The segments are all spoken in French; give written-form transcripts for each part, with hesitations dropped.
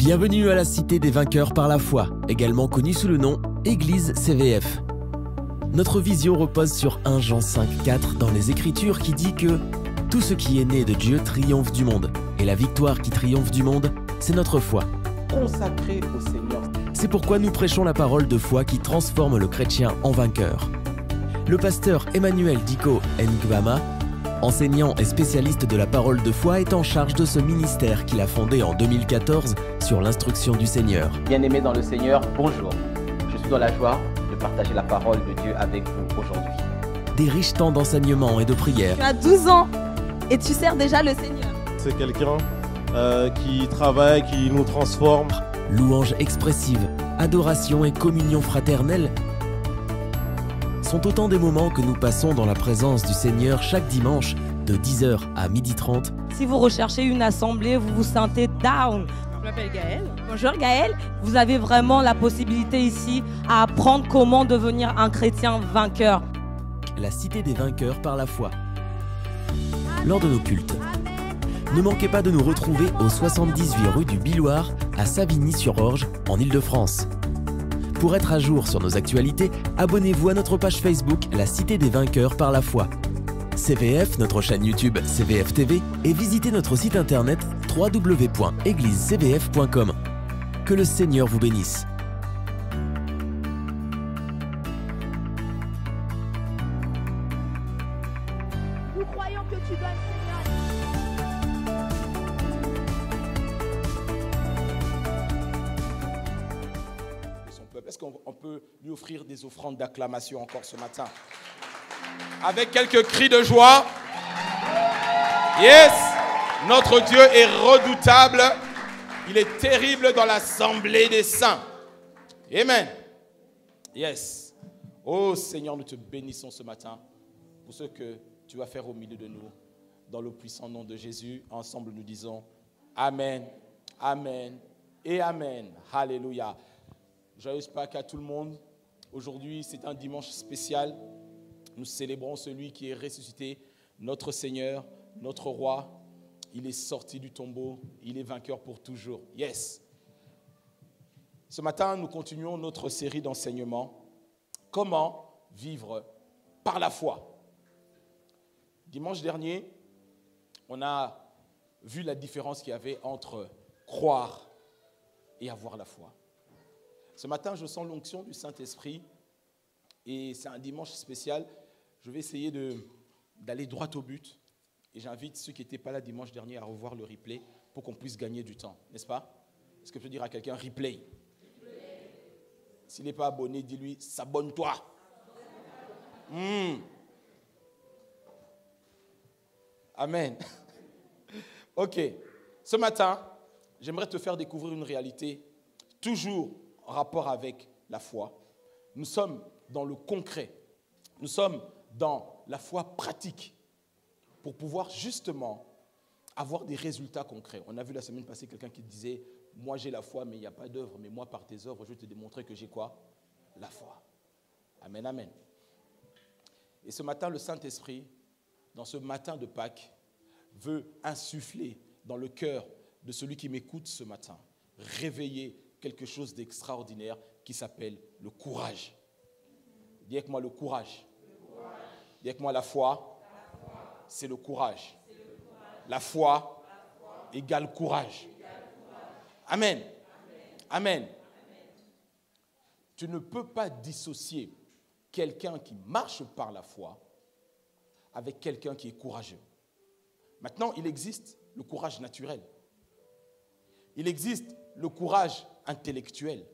Bienvenue à la Cité des vainqueurs par la foi, également connue sous le nom Église CVF. Notre vision repose sur 1 Jean 5,4 dans les Écritures qui dit que « Tout ce qui est né de Dieu triomphe du monde, et la victoire qui triomphe du monde, c'est notre foi. » Consacré au Seigneur. C'est pourquoi nous prêchons la parole de foi qui transforme le chrétien en vainqueur. Le pasteur Emmanuel Diko Ngwama, enseignant et spécialiste de la parole de foi, est en charge de ce ministère qu'il a fondé en 2014 sur l'instruction du Seigneur. Bien-aimés dans le Seigneur, bonjour. Je suis dans la joie de partager la parole de Dieu avec vous aujourd'hui. Des riches temps d'enseignement et de prière. Tu as 12 ans et tu sers déjà le Seigneur. C'est quelqu'un qui travaille, qui nous transforme. Louanges expressives, adoration et communion fraternelle sont autant des moments que nous passons dans la présence du Seigneur chaque dimanche de 10h à 12h30. Si vous recherchez une assemblée, vous vous sentez down. Je m'appelle Gaëlle. Bonjour Gaëlle. Vous avez vraiment la possibilité ici à apprendre comment devenir un chrétien vainqueur. La Cité des vainqueurs par la foi. Lors de nos cultes, ne manquez pas de nous retrouver au 78 rue du Billoir à Savigny-sur-Orge en Île-de-France. Pour être à jour sur nos actualités, abonnez-vous à notre page Facebook La Cité des vainqueurs par la foi. CVF, notre chaîne YouTube CVF TV et visitez notre site internet www.eglisecvf.com. Que le Seigneur vous bénisse. Nous croyons que tu donnes, Seigneur. Son peuple. Est-ce qu'on peut lui offrir des offrandes d'acclamation encore ce matin? Avec quelques cris de joie. Yes! Notre Dieu est redoutable. Il est terrible dans l'assemblée des saints. Amen. Yes. Oh Seigneur, nous te bénissons ce matin pour ce que tu vas faire au milieu de nous. Dans le puissant nom de Jésus, ensemble nous disons Amen, Amen et Amen. Alléluia. Joyeuse Pâques à tout le monde. Aujourd'hui, c'est un dimanche spécial. Nous célébrons celui qui est ressuscité, notre Seigneur, notre Roi. Il est sorti du tombeau. Il est vainqueur pour toujours. Yes. Ce matin, nous continuons notre série d'enseignements. Comment vivre par la foi. Dimanche dernier, on a vu la différence qu'il y avait entre croire et avoir la foi. Ce matin, je sens l'onction du Saint-Esprit et c'est un dimanche spécial. Je vais essayer d'aller droit au but et j'invite ceux qui n'étaient pas là dimanche dernier à revoir le replay pour qu'on puisse gagner du temps, n'est-ce pas? Est-ce que je peux dire à quelqu'un replay? S'il n'est pas abonné, dis-lui s'abonne-toi. Amen. Ok. Ce matin, j'aimerais te faire découvrir une réalité toujours en rapport avec la foi. Nous sommes dans le concret. Nous sommes dans la foi pratique pour pouvoir justement avoir des résultats concrets. On a vu la semaine passée quelqu'un qui disait « Moi j'ai la foi, mais il n'y a pas d'œuvre. Mais moi par tes œuvres, je vais te démontrer que j'ai quoi? La foi. » Amen, amen. Et ce matin, le Saint-Esprit, dans ce matin de Pâques, veut insuffler dans le cœur de celui qui m'écoute ce matin, réveiller quelque chose d'extraordinaire qui s'appelle le courage. Dis avec moi le courage. Dis avec moi la foi. C'est le courage. La foi égale courage. Amen. Amen. Tu ne peux pas dissocier quelqu'un qui marche par la foi avec quelqu'un qui est courageux. Maintenant, il existe le courage naturel. Il existe le courage intellectuel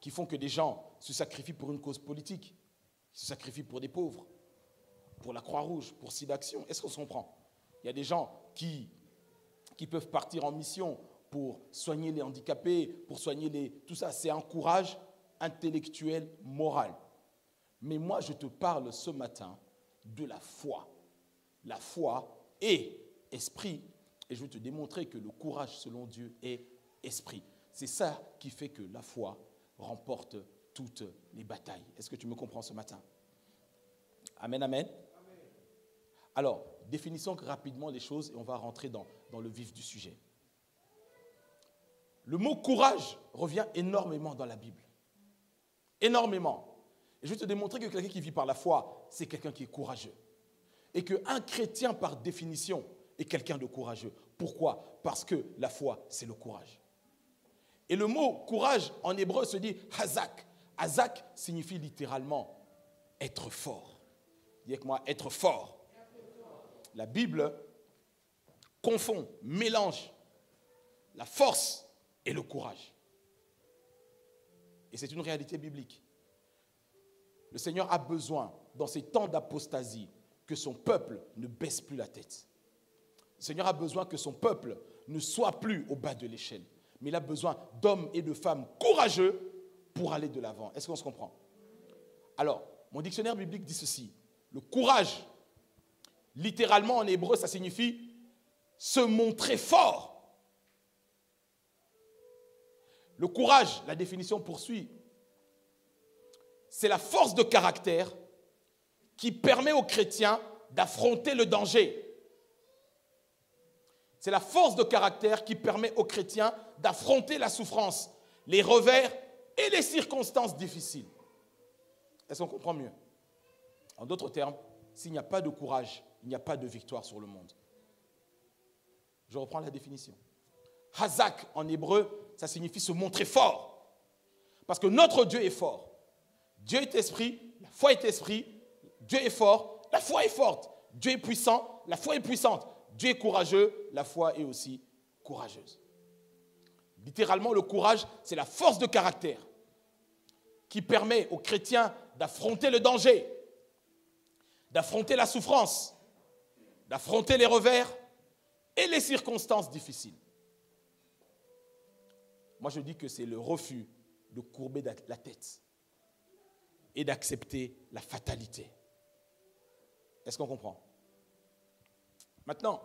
qui font que des gens se sacrifient pour une cause politique, se sacrifient pour des pauvres, pour la Croix-Rouge, pour SIDAction. Est-ce qu'on se comprend? Il y a des gens qui peuvent partir en mission pour soigner les handicapés, pour soigner tout ça. C'est un courage intellectuel, moral. Mais moi, je te parle ce matin de la foi. La foi est esprit. Et je vais te démontrer que le courage, selon Dieu, est esprit. C'est ça qui fait que la foi remporte toutes les batailles. Est-ce que tu me comprends ce matin? Amen, amen. Alors, définissons rapidement les choses et on va rentrer dans le vif du sujet. Le mot courage revient énormément dans la Bible. Énormément. Et je vais te démontrer que quelqu'un qui vit par la foi, c'est quelqu'un qui est courageux. Et qu'un chrétien, par définition, est quelqu'un de courageux. Pourquoi? Parce que la foi, c'est le courage. Et le mot courage, en hébreu, se dit hazak. Hazak signifie littéralement être fort. Dis avec moi, être fort. La Bible confond, mélange la force et le courage. Et c'est une réalité biblique. Le Seigneur a besoin, dans ces temps d'apostasie, que son peuple ne baisse plus la tête. Le Seigneur a besoin que son peuple ne soit plus au bas de l'échelle. Mais il a besoin d'hommes et de femmes courageux pour aller de l'avant. Est-ce qu'on se comprend? Alors, mon dictionnaire biblique dit ceci. Le courage, littéralement en hébreu, ça signifie se montrer fort. Le courage, la définition poursuit, c'est la force de caractère qui permet aux chrétiens d'affronter le danger. C'est la force de caractère qui permet aux chrétiens d'affronter la souffrance, les revers et les circonstances difficiles. Est-ce qu'on comprend mieux? En d'autres termes, s'il n'y a pas de courage, il n'y a pas de victoire sur le monde. Je reprends la définition. Hazak, en hébreu, ça signifie se montrer fort. Parce que notre Dieu est fort. Dieu est esprit, la foi est esprit, Dieu est fort, la foi est forte. Dieu est puissant, la foi est puissante. Dieu est courageux, la foi est aussi courageuse. Littéralement, le courage, c'est la force de caractère qui permet aux chrétiens d'affronter le danger, d'affronter la souffrance, d'affronter les revers et les circonstances difficiles. Moi, je dis que c'est le refus de courber la tête et d'accepter la fatalité. Est-ce qu'on comprend? Maintenant,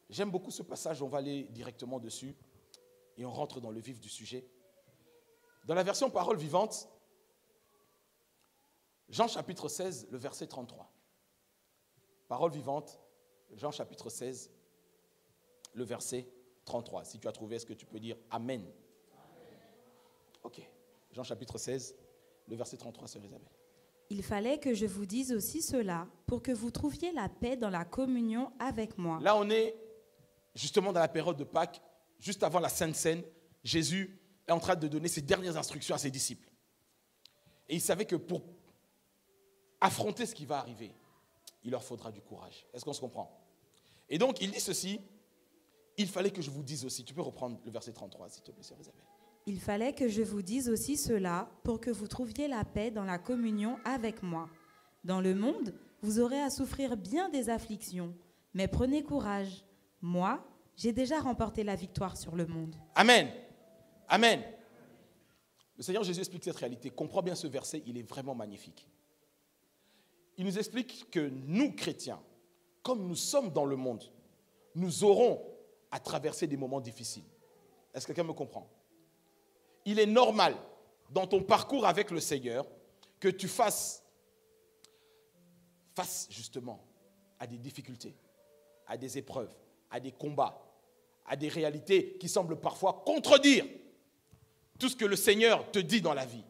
j'aime beaucoup ce passage, on va aller directement dessus et on rentre dans le vif du sujet. Dans la version Parole vivante, Jean chapitre 16, le verset 33. Parole vivante, Jean chapitre 16, le verset 33. Si tu as trouvé, est-ce que tu peux dire Amen? Ok. Jean chapitre 16, le verset 33, sœur Isabelle. Il fallait que je vous dise aussi cela pour que vous trouviez la paix dans la communion avec moi. Là, on est justement dans la période de Pâques, juste avant la Sainte Seine. Jésus est en train de donner ses dernières instructions à ses disciples. Et il savait que pour affronter ce qui va arriver, il leur faudra du courage. Est-ce qu'on se comprend? Et donc, il dit ceci, il fallait que je vous dise aussi. Tu peux reprendre le verset 33, s'il te plaît, sœur Isabelle. Il fallait que je vous dise aussi cela pour que vous trouviez la paix dans la communion avec moi. Dans le monde, vous aurez à souffrir bien des afflictions, mais prenez courage. Moi, j'ai déjà remporté la victoire sur le monde. Amen. Amen. Le Seigneur Jésus explique cette réalité. Comprends bien ce verset, il est vraiment magnifique. Il nous explique que nous, chrétiens, comme nous sommes dans le monde, nous aurons à traverser des moments difficiles. Est-ce que quelqu'un me comprend? Il est normal, dans ton parcours avec le Seigneur, que tu fasses face justement à des difficultés, à des épreuves, à des combats, à des réalités qui semblent parfois contredire tout ce que le Seigneur te dit dans la vie.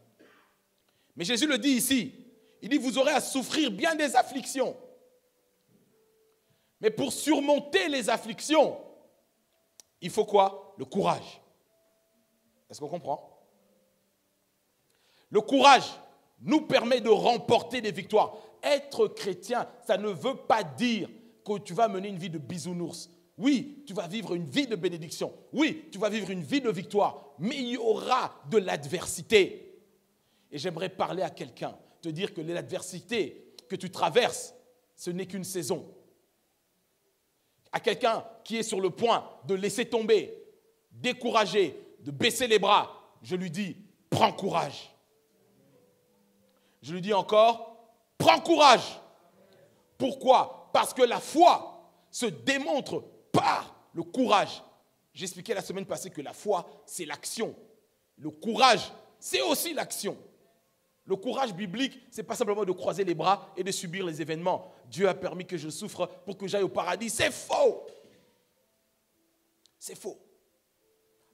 Mais Jésus le dit ici, il dit vous aurez à souffrir bien des afflictions. Mais pour surmonter les afflictions, il faut quoi? Le courage. Est-ce qu'on comprend? Le courage nous permet de remporter des victoires. Être chrétien, ça ne veut pas dire que tu vas mener une vie de bisounours. Oui, tu vas vivre une vie de bénédiction. Oui, tu vas vivre une vie de victoire. Mais il y aura de l'adversité. Et j'aimerais parler à quelqu'un, te dire que l'adversité que tu traverses, ce n'est qu'une saison. À quelqu'un qui est sur le point de laisser tomber, découragé, de baisser les bras, je lui dis, prends courage. Je lui dis encore, prends courage. Pourquoi? Parce que la foi se démontre par le courage. J'expliquais la semaine passée que la foi, c'est l'action. Le courage, c'est aussi l'action. Le courage biblique, ce n'est pas simplement de croiser les bras et de subir les événements. Dieu a permis que je souffre pour que j'aille au paradis. C'est faux. C'est faux.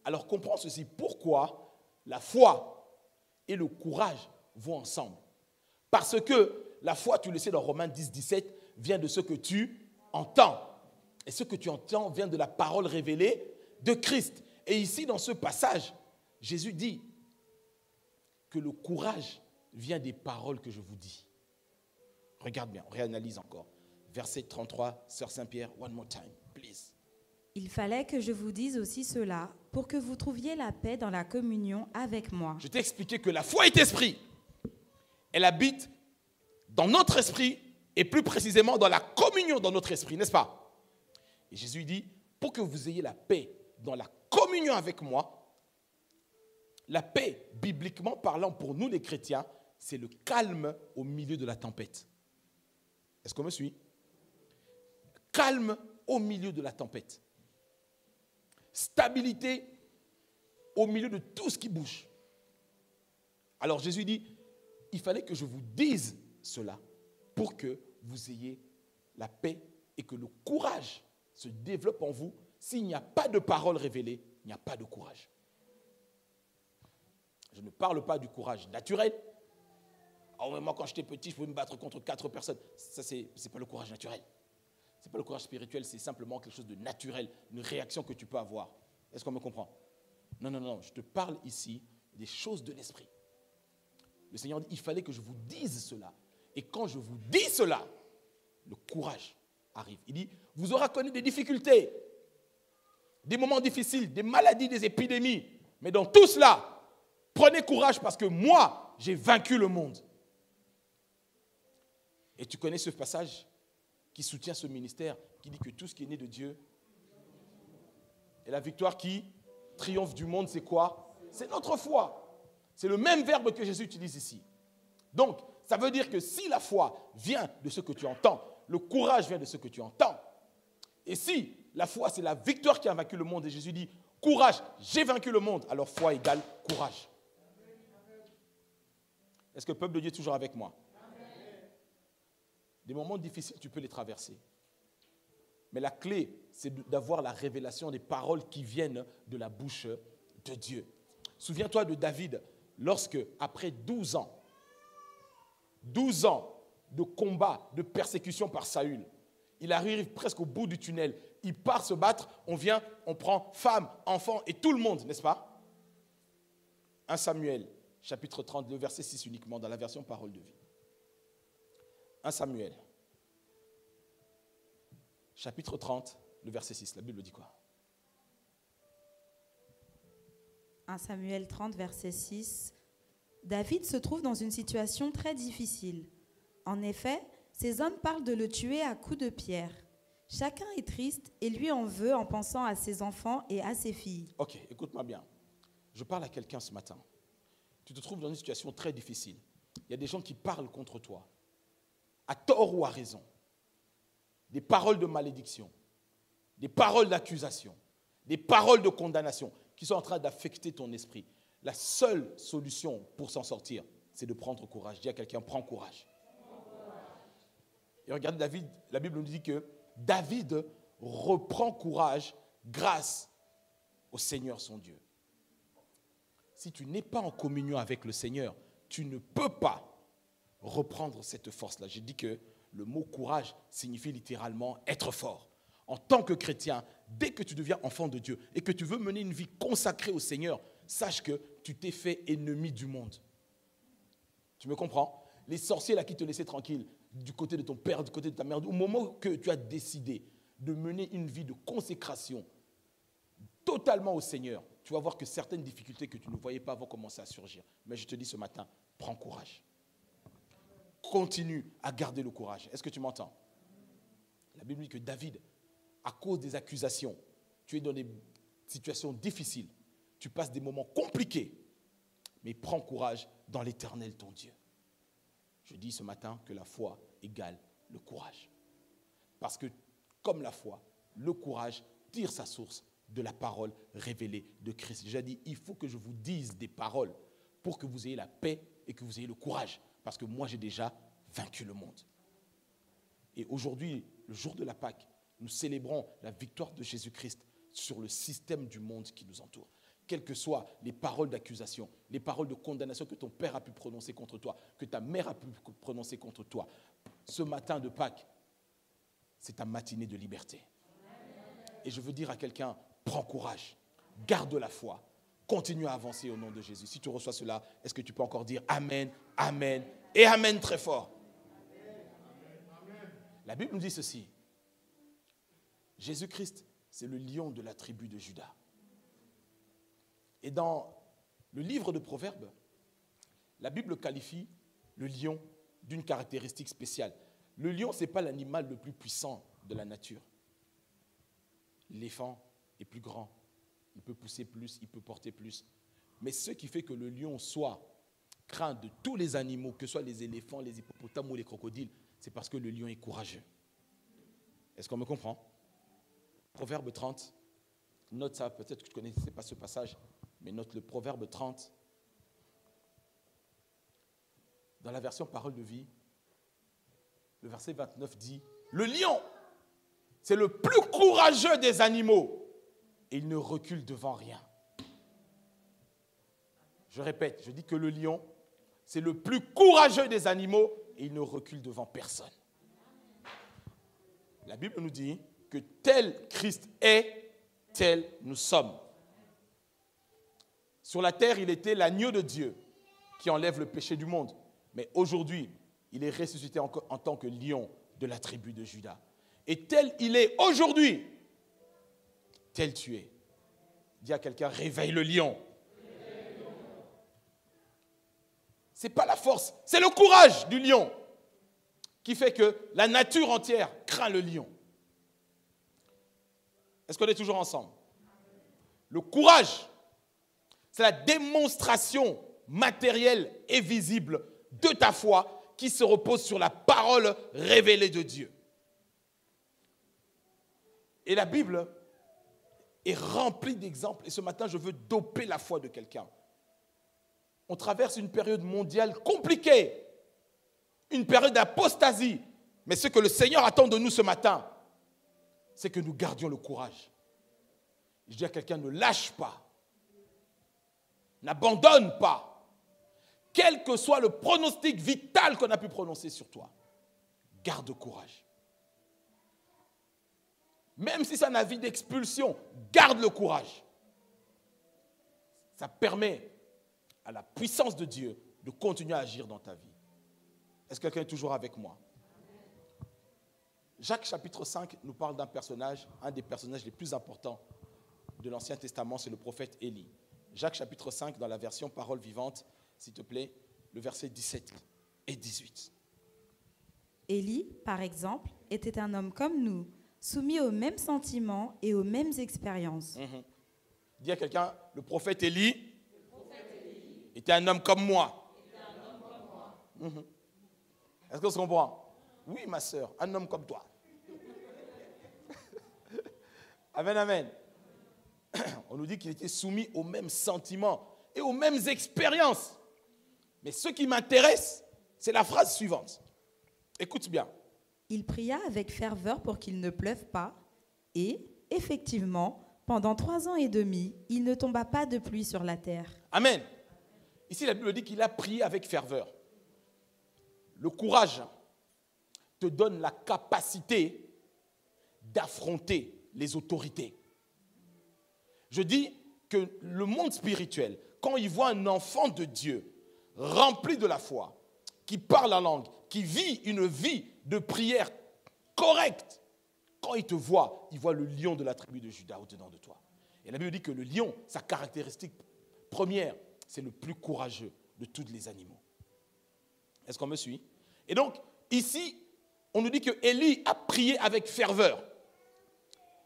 Alors comprends ceci, pourquoi la foi et le courage vont ensemble. Parce que la foi, tu le sais dans Romains 10, 17, vient de ce que tu entends. Et ce que tu entends vient de la parole révélée de Christ. Et ici, dans ce passage, Jésus dit que le courage vient des paroles que je vous dis. Regarde bien, on réanalyse encore. Verset 33, Sœur Saint-Pierre, one more time, please. Il fallait que je vous dise aussi cela pour que vous trouviez la paix dans la communion avec moi. Je t'ai expliqué que la foi est esprit. Elle habite dans notre esprit et plus précisément dans la communion dans notre esprit, n'est-ce pas? Et Jésus dit, pour que vous ayez la paix dans la communion avec moi, la paix, bibliquement parlant pour nous les chrétiens, c'est le calme au milieu de la tempête. Est-ce qu'on me suit? Calme au milieu de la tempête. Stabilité au milieu de tout ce qui bouge. Alors Jésus dit, il fallait que je vous dise cela pour que vous ayez la paix et que le courage se développe en vous. S'il n'y a pas de parole révélée, il n'y a pas de courage. Je ne parle pas du courage naturel. Oh, moi, quand j'étais petit, je pouvais me battre contre 4 personnes. Ça, c'est pas le courage naturel. Ce n'est pas le courage spirituel, c'est simplement quelque chose de naturel, une réaction que tu peux avoir. Est-ce qu'on me comprend? Non, je te parle ici des choses de l'esprit. Le Seigneur dit, il fallait que je vous dise cela. Et quand je vous dis cela, le courage arrive. Il dit, vous aurez connu des difficultés, des moments difficiles, des maladies, des épidémies. Mais dans tout cela, prenez courage parce que moi, j'ai vaincu le monde. Et tu connais ce passage qui soutient ce ministère, qui dit que tout ce qui est né de Dieu, et la victoire qui triomphe du monde, c'est quoi? C'est notre foi. C'est le même verbe que Jésus utilise ici. Donc, ça veut dire que si la foi vient de ce que tu entends, le courage vient de ce que tu entends. Et si la foi, c'est la victoire qui a vaincu le monde, et Jésus dit, courage, j'ai vaincu le monde, alors foi égale courage. Est-ce que le peuple de Dieu est toujours avec moi? Des moments difficiles, tu peux les traverser. Mais la clé, c'est d'avoir la révélation des paroles qui viennent de la bouche de Dieu. Souviens-toi de David, lorsque, après 12 ans de combat, de persécution par Saül, il arrive presque au bout du tunnel. Il part se battre, on vient, on prend femmes, enfants et tout le monde, n'est-ce pas? 1 Samuel, chapitre 32, verset 6 uniquement, dans la version Parole de vie. 1 Samuel, chapitre 30, le verset 6. La Bible dit quoi? 1 Samuel 30, verset 6. David se trouve dans une situation très difficile. En effet, ces hommes parlent de le tuer à coups de pierre. Chacun est triste et lui en veut en pensant à ses enfants et à ses filles. Ok, écoute-moi bien. Je parle à quelqu'un ce matin. Tu te trouves dans une situation très difficile. Il y a des gens qui parlent contre toi, à tort ou à raison. Des paroles de malédiction, des paroles d'accusation, des paroles de condamnation qui sont en train d'affecter ton esprit. La seule solution pour s'en sortir, c'est de prendre courage. Dis à quelqu'un, prends courage. Et regardez David, la Bible nous dit que David reprend courage grâce au Seigneur son Dieu. Si tu n'es pas en communion avec le Seigneur, tu ne peux pas reprendre cette force-là. J'ai dit que le mot courage signifie littéralement être fort. En tant que chrétien, dès que tu deviens enfant de Dieu et que tu veux mener une vie consacrée au Seigneur, sache que tu t'es fait ennemi du monde. Tu me comprends? Les sorciers là qui te laissaient tranquille, du côté de ton père, du côté de ta mère, au moment que tu as décidé de mener une vie de consécration totalement au Seigneur, tu vas voir que certaines difficultés que tu ne voyais pas vont commencer à surgir. Mais je te dis ce matin, prends courage. Continue à garder le courage. Est-ce que tu m'entends? La Bible dit que David, à cause des accusations, tu es dans des situations difficiles, tu passes des moments compliqués, mais prends courage dans l'Éternel ton Dieu. Je dis ce matin que la foi égale le courage. Parce que, comme la foi, le courage tire sa source de la parole révélée de Christ. J'ai dit, il faut que je vous dise des paroles pour que vous ayez la paix et que vous ayez le courage. Parce que moi, j'ai déjà vaincu le monde. Et aujourd'hui, le jour de la Pâque, nous célébrons la victoire de Jésus-Christ sur le système du monde qui nous entoure. quelles que soient les paroles d'accusation, les paroles de condamnation que ton père a pu prononcer contre toi, que ta mère a pu prononcer contre toi. Ce matin de Pâques, c'est ta matinée de liberté. Et je veux dire à quelqu'un, prends courage, garde la foi, continue à avancer au nom de Jésus. Si tu reçois cela, est-ce que tu peux encore dire Amen, Amen et Amen très fort? La Bible nous dit ceci. Jésus-Christ, c'est le lion de la tribu de Juda. Et dans le livre de Proverbes, la Bible qualifie le lion d'une caractéristique spéciale. Le lion, ce n'est pas l'animal le plus puissant de la nature. L'éléphant est plus grand, il peut pousser plus, il peut porter plus. Mais ce qui fait que le lion soit craint de tous les animaux, que ce soit les éléphants, les hippopotames ou les crocodiles, c'est parce que le lion est courageux. Est-ce qu'on me comprend? Proverbe 30, note ça, peut-être que tu ne connaissais pas ce passage, mais note le Proverbe 30. Dans la version Parole de vie, le verset 29 dit « Le lion, c'est le plus courageux des animaux et il ne recule devant rien. » Je répète, je dis que le lion, c'est le plus courageux des animaux et il ne recule devant personne. La Bible nous dit que tel Christ est, tel nous sommes. Sur la terre, il était l'agneau de Dieu qui enlève le péché du monde. Mais aujourd'hui, il est ressuscité en tant que lion de la tribu de Juda. Et tel il est aujourd'hui, tel tu es. Dis à quelqu'un, réveille le lion. Ce n'est pas la force, c'est le courage du lion qui fait que la nature entière craint le lion. Est-ce qu'on est toujours ensemble? Le courage, c'est la démonstration matérielle et visible de ta foi qui se repose sur la parole révélée de Dieu. Et la Bible est remplie d'exemples. Et ce matin, je veux doper la foi de quelqu'un. On traverse une période mondiale compliquée, une période d'apostasie. Mais ce que le Seigneur attend de nous ce matin, c'est que nous gardions le courage. Je dis à quelqu'un, ne lâche pas, n'abandonne pas. Quel que soit le pronostic vital qu'on a pu prononcer sur toi, garde courage. Même si c'est un avis d'expulsion, garde le courage. Ça permet à la puissance de Dieu de continuer à agir dans ta vie. Est-ce que quelqu'un est toujours avec moi? Jacques chapitre 5 nous parle d'un personnage, un des personnages les plus importants de l'Ancien Testament, c'est le prophète Élie. Jacques chapitre 5 dans la version Parole vivante, s'il te plaît, le verset 17 et 18. Élie, par exemple, était un homme comme nous, soumis aux mêmes sentiments et aux mêmes expériences. Dis à quelqu'un, le prophète Élie était un homme comme moi. Est-ce qu'on se comprend? Oui, ma sœur, un homme comme toi. Amen, amen. On nous dit qu'il était soumis aux mêmes sentiments et aux mêmes expériences. Mais ce qui m'intéresse, c'est la phrase suivante. Écoute bien. Il pria avec ferveur pour qu'il ne pleuve pas, et, effectivement, pendant 3 ans et demi, il ne tomba pas de pluie sur la terre. Amen. Ici, la Bible dit qu'il a prié avec ferveur. Le courage te donne la capacité d'affronter les autorités. Je dis que le monde spirituel, quand il voit un enfant de Dieu rempli de la foi, qui parle la langue, qui vit une vie de prière correcte, quand il te voit, il voit le lion de la tribu de Juda au-dedans de toi. Et la Bible dit que le lion, sa caractéristique première, c'est le plus courageux de tous les animaux. Est-ce qu'on me suit? Et donc, ici, on nous dit que Élie a prié avec ferveur.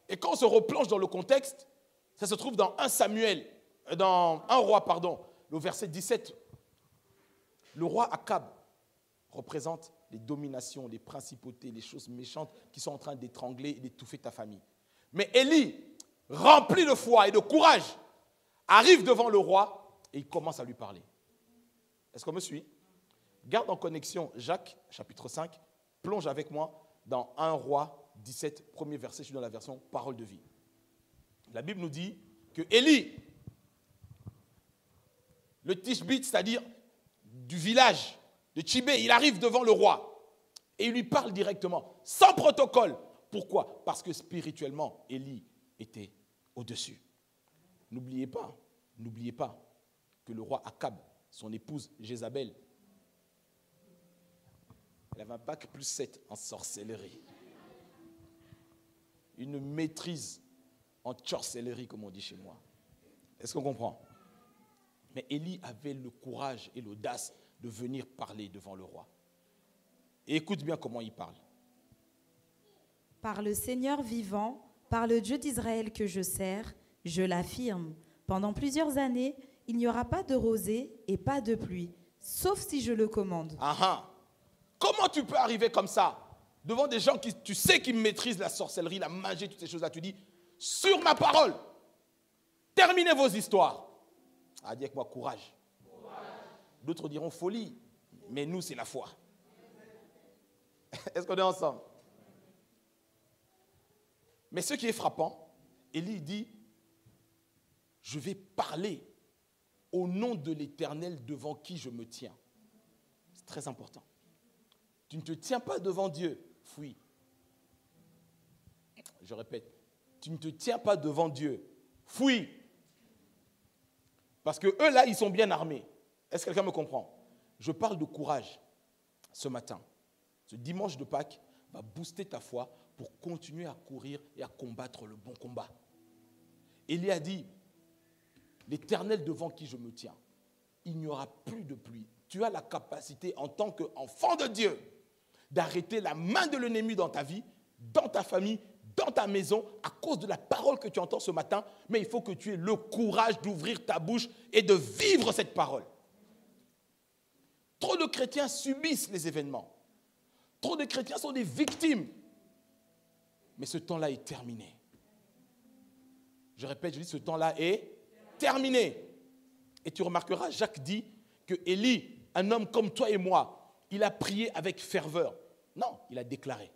Et quand on se replonge dans le contexte, ça se trouve dans 1 roi, le verset 17. Le roi Akab représente les dominations, les principautés, les choses méchantes qui sont en train d'étrangler et d'étouffer ta famille. Mais Élie, rempli de foi et de courage, arrive devant le roi et il commence à lui parler. Est-ce qu'on me suit? Garde en connexion Jacques, chapitre 5, plonge avec moi dans 1 roi 17, premier verset, je suis dans la version Parole de vie. La Bible nous dit que Élie le Tishbite, c'est-à-dire du village de Tchibé, il arrive devant le roi et il lui parle directement, sans protocole. Pourquoi? Parce que spirituellement, Élie était au-dessus. N'oubliez pas que le roi Akab, son épouse Jézabel, elle avait un bac plus 7 en sorcellerie. Une maîtrise en sorcellerie, comme on dit chez moi. Est-ce qu'on comprend? Mais Élie avait le courage et l'audace de venir parler devant le roi. Et écoute bien comment il parle. Par le Seigneur vivant, par le Dieu d'Israël que je sers, je l'affirme. Pendant plusieurs années, il n'y aura pas de rosée et pas de pluie, sauf si je le commande. Ah. Comment tu peux arriver comme ça, devant des gens qui, tu sais, qui maîtrisent la sorcellerie, la magie, toutes ces choses-là? Tu dis, sur ma parole, terminez vos histoires. Ah, dis avec moi, courage. D'autres diront folie, mais nous, c'est la foi. Est-ce qu'on est ensemble? Mais ce qui est frappant, Élie dit, je vais parler au nom de l'Éternel devant qui je me tiens. C'est très important. Tu ne te tiens pas devant Dieu, fuis. Je répète, tu ne te tiens pas devant Dieu, fuis. Parce que eux là, ils sont bien armés. Est-ce que quelqu'un me comprend? Je parle de courage ce matin. Ce dimanche de Pâques va booster ta foi pour continuer à courir et à combattre le bon combat. Élie a dit, l'Éternel devant qui je me tiens, il n'y aura plus de pluie. Tu as la capacité en tant qu'enfant de Dieu d'arrêter la main de l'ennemi dans ta vie, dans ta famille, dans ta maison, à cause de la parole que tu entends ce matin. Mais il faut que tu aies le courage d'ouvrir ta bouche et de vivre cette parole. Trop de chrétiens subissent les événements. Trop de chrétiens sont des victimes. Mais ce temps-là est terminé. Je répète, je dis ce temps-là est terminé. Et tu remarqueras, Jacques dit que Élie, un homme comme toi et moi, il a prié avec ferveur. Non, il a déclaré.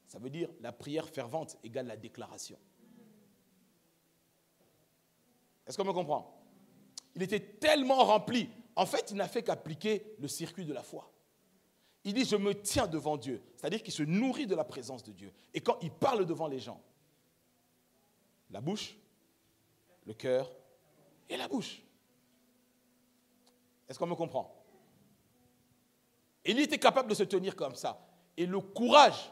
Ça veut dire la prière fervente égale la déclaration. Est-ce qu'on me comprend? Il était tellement rempli. En fait, il n'a fait qu'appliquer le circuit de la foi. Il dit, je me tiens devant Dieu. C'est-à-dire qu'il se nourrit de la présence de Dieu. Et quand il parle devant les gens, la bouche, le cœur et la bouche. Est-ce qu'on me comprend? Élie était capable de se tenir comme ça. Et le courage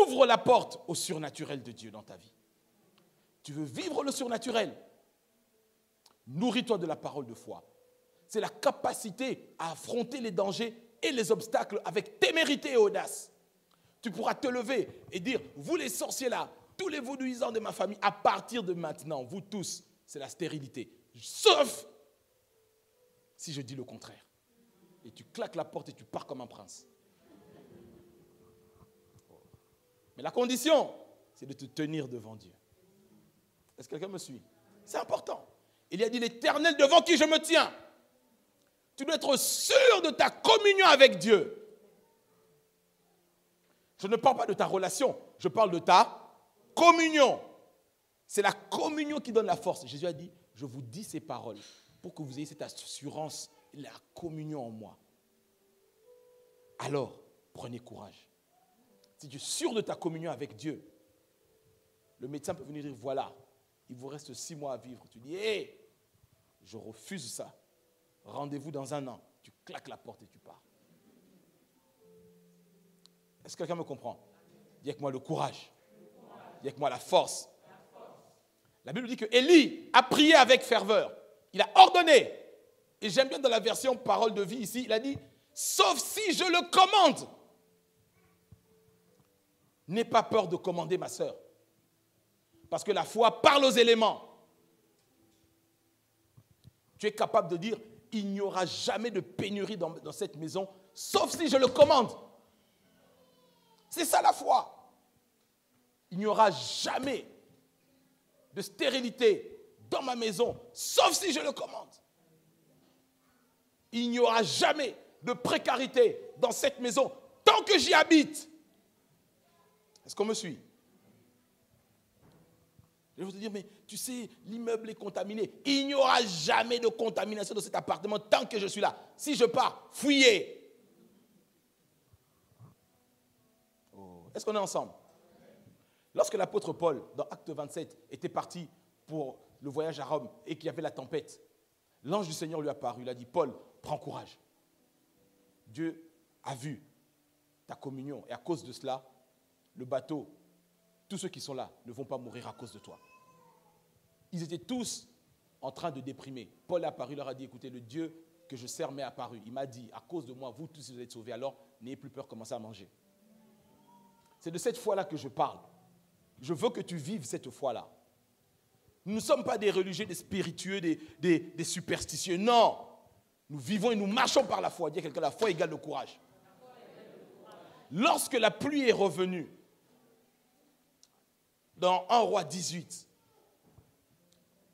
ouvre la porte au surnaturel de Dieu dans ta vie. Tu veux vivre le surnaturel? Nourris-toi de la parole de foi. C'est la capacité à affronter les dangers et les obstacles avec témérité et audace. Tu pourras te lever et dire, vous les sorciers là, tous les vaudouisants de ma famille, à partir de maintenant, vous tous, c'est la stérilité. Sauf si je dis le contraire. Et tu claques la porte et tu pars comme un prince. Mais la condition, c'est de te tenir devant Dieu. Est-ce que quelqu'un me suit? C'est important. Il a dit, l'Éternel devant qui je me tiens. Tu dois être sûr de ta communion avec Dieu. Je ne parle pas de ta relation, je parle de ta communion. C'est la communion qui donne la force. Jésus a dit, je vous dis ces paroles pour que vous ayez cette assurance, la communion en moi. Alors, prenez courage. Si tu es sûr de ta communion avec Dieu, le médecin peut venir dire, voilà, il vous reste 6 mois à vivre. Tu dis, hé, je refuse ça. Rendez-vous dans 1 an. Tu claques la porte et tu pars. Est-ce que quelqu'un me comprend? Dis avec moi le courage. Dis avec moi la force. La Bible dit que Élie a prié avec ferveur. Il a ordonné. Et j'aime bien dans la version parole de vie ici, il a dit, sauf si je le commande. N'aie pas peur de commander, ma sœur. Parce que la foi parle aux éléments. Tu es capable de dire, il n'y aura jamais de pénurie dans cette maison, sauf si je le commande. C'est ça la foi. Il n'y aura jamais de stérilité dans ma maison, sauf si je le commande. Il n'y aura jamais de précarité dans cette maison, tant que j'y habite. Est-ce qu'on me suit? Je vais vous dire, mais tu sais, l'immeuble est contaminé. Il n'y aura jamais de contamination dans cet appartement tant que je suis là. Si je pars, fuyez. Oh. Est-ce qu'on est ensemble? Lorsque l'apôtre Paul, dans Acte 27, était parti pour le voyage à Rome et qu'il y avait la tempête, l'ange du Seigneur lui a apparu. Il a dit, Paul, prends courage. Dieu a vu ta communion et à cause de cela, le bateau, tous ceux qui sont là ne vont pas mourir à cause de toi. Ils étaient tous en train de déprimer. Paul est apparu, leur a dit, écoutez, le Dieu que je sers m'est apparu. Il m'a dit, à cause de moi, vous tous vous êtes sauvés, alors n'ayez plus peur, commencez à manger. C'est de cette foi-là que je parle. Je veux que tu vives cette foi-là. Nous ne sommes pas des religieux, des spiritueux, des superstitieux. Non. Nous vivons et nous marchons par la foi. Dis à quelqu'un, la foi égale le courage. Lorsque la pluie est revenue, dans 1 Roi 18,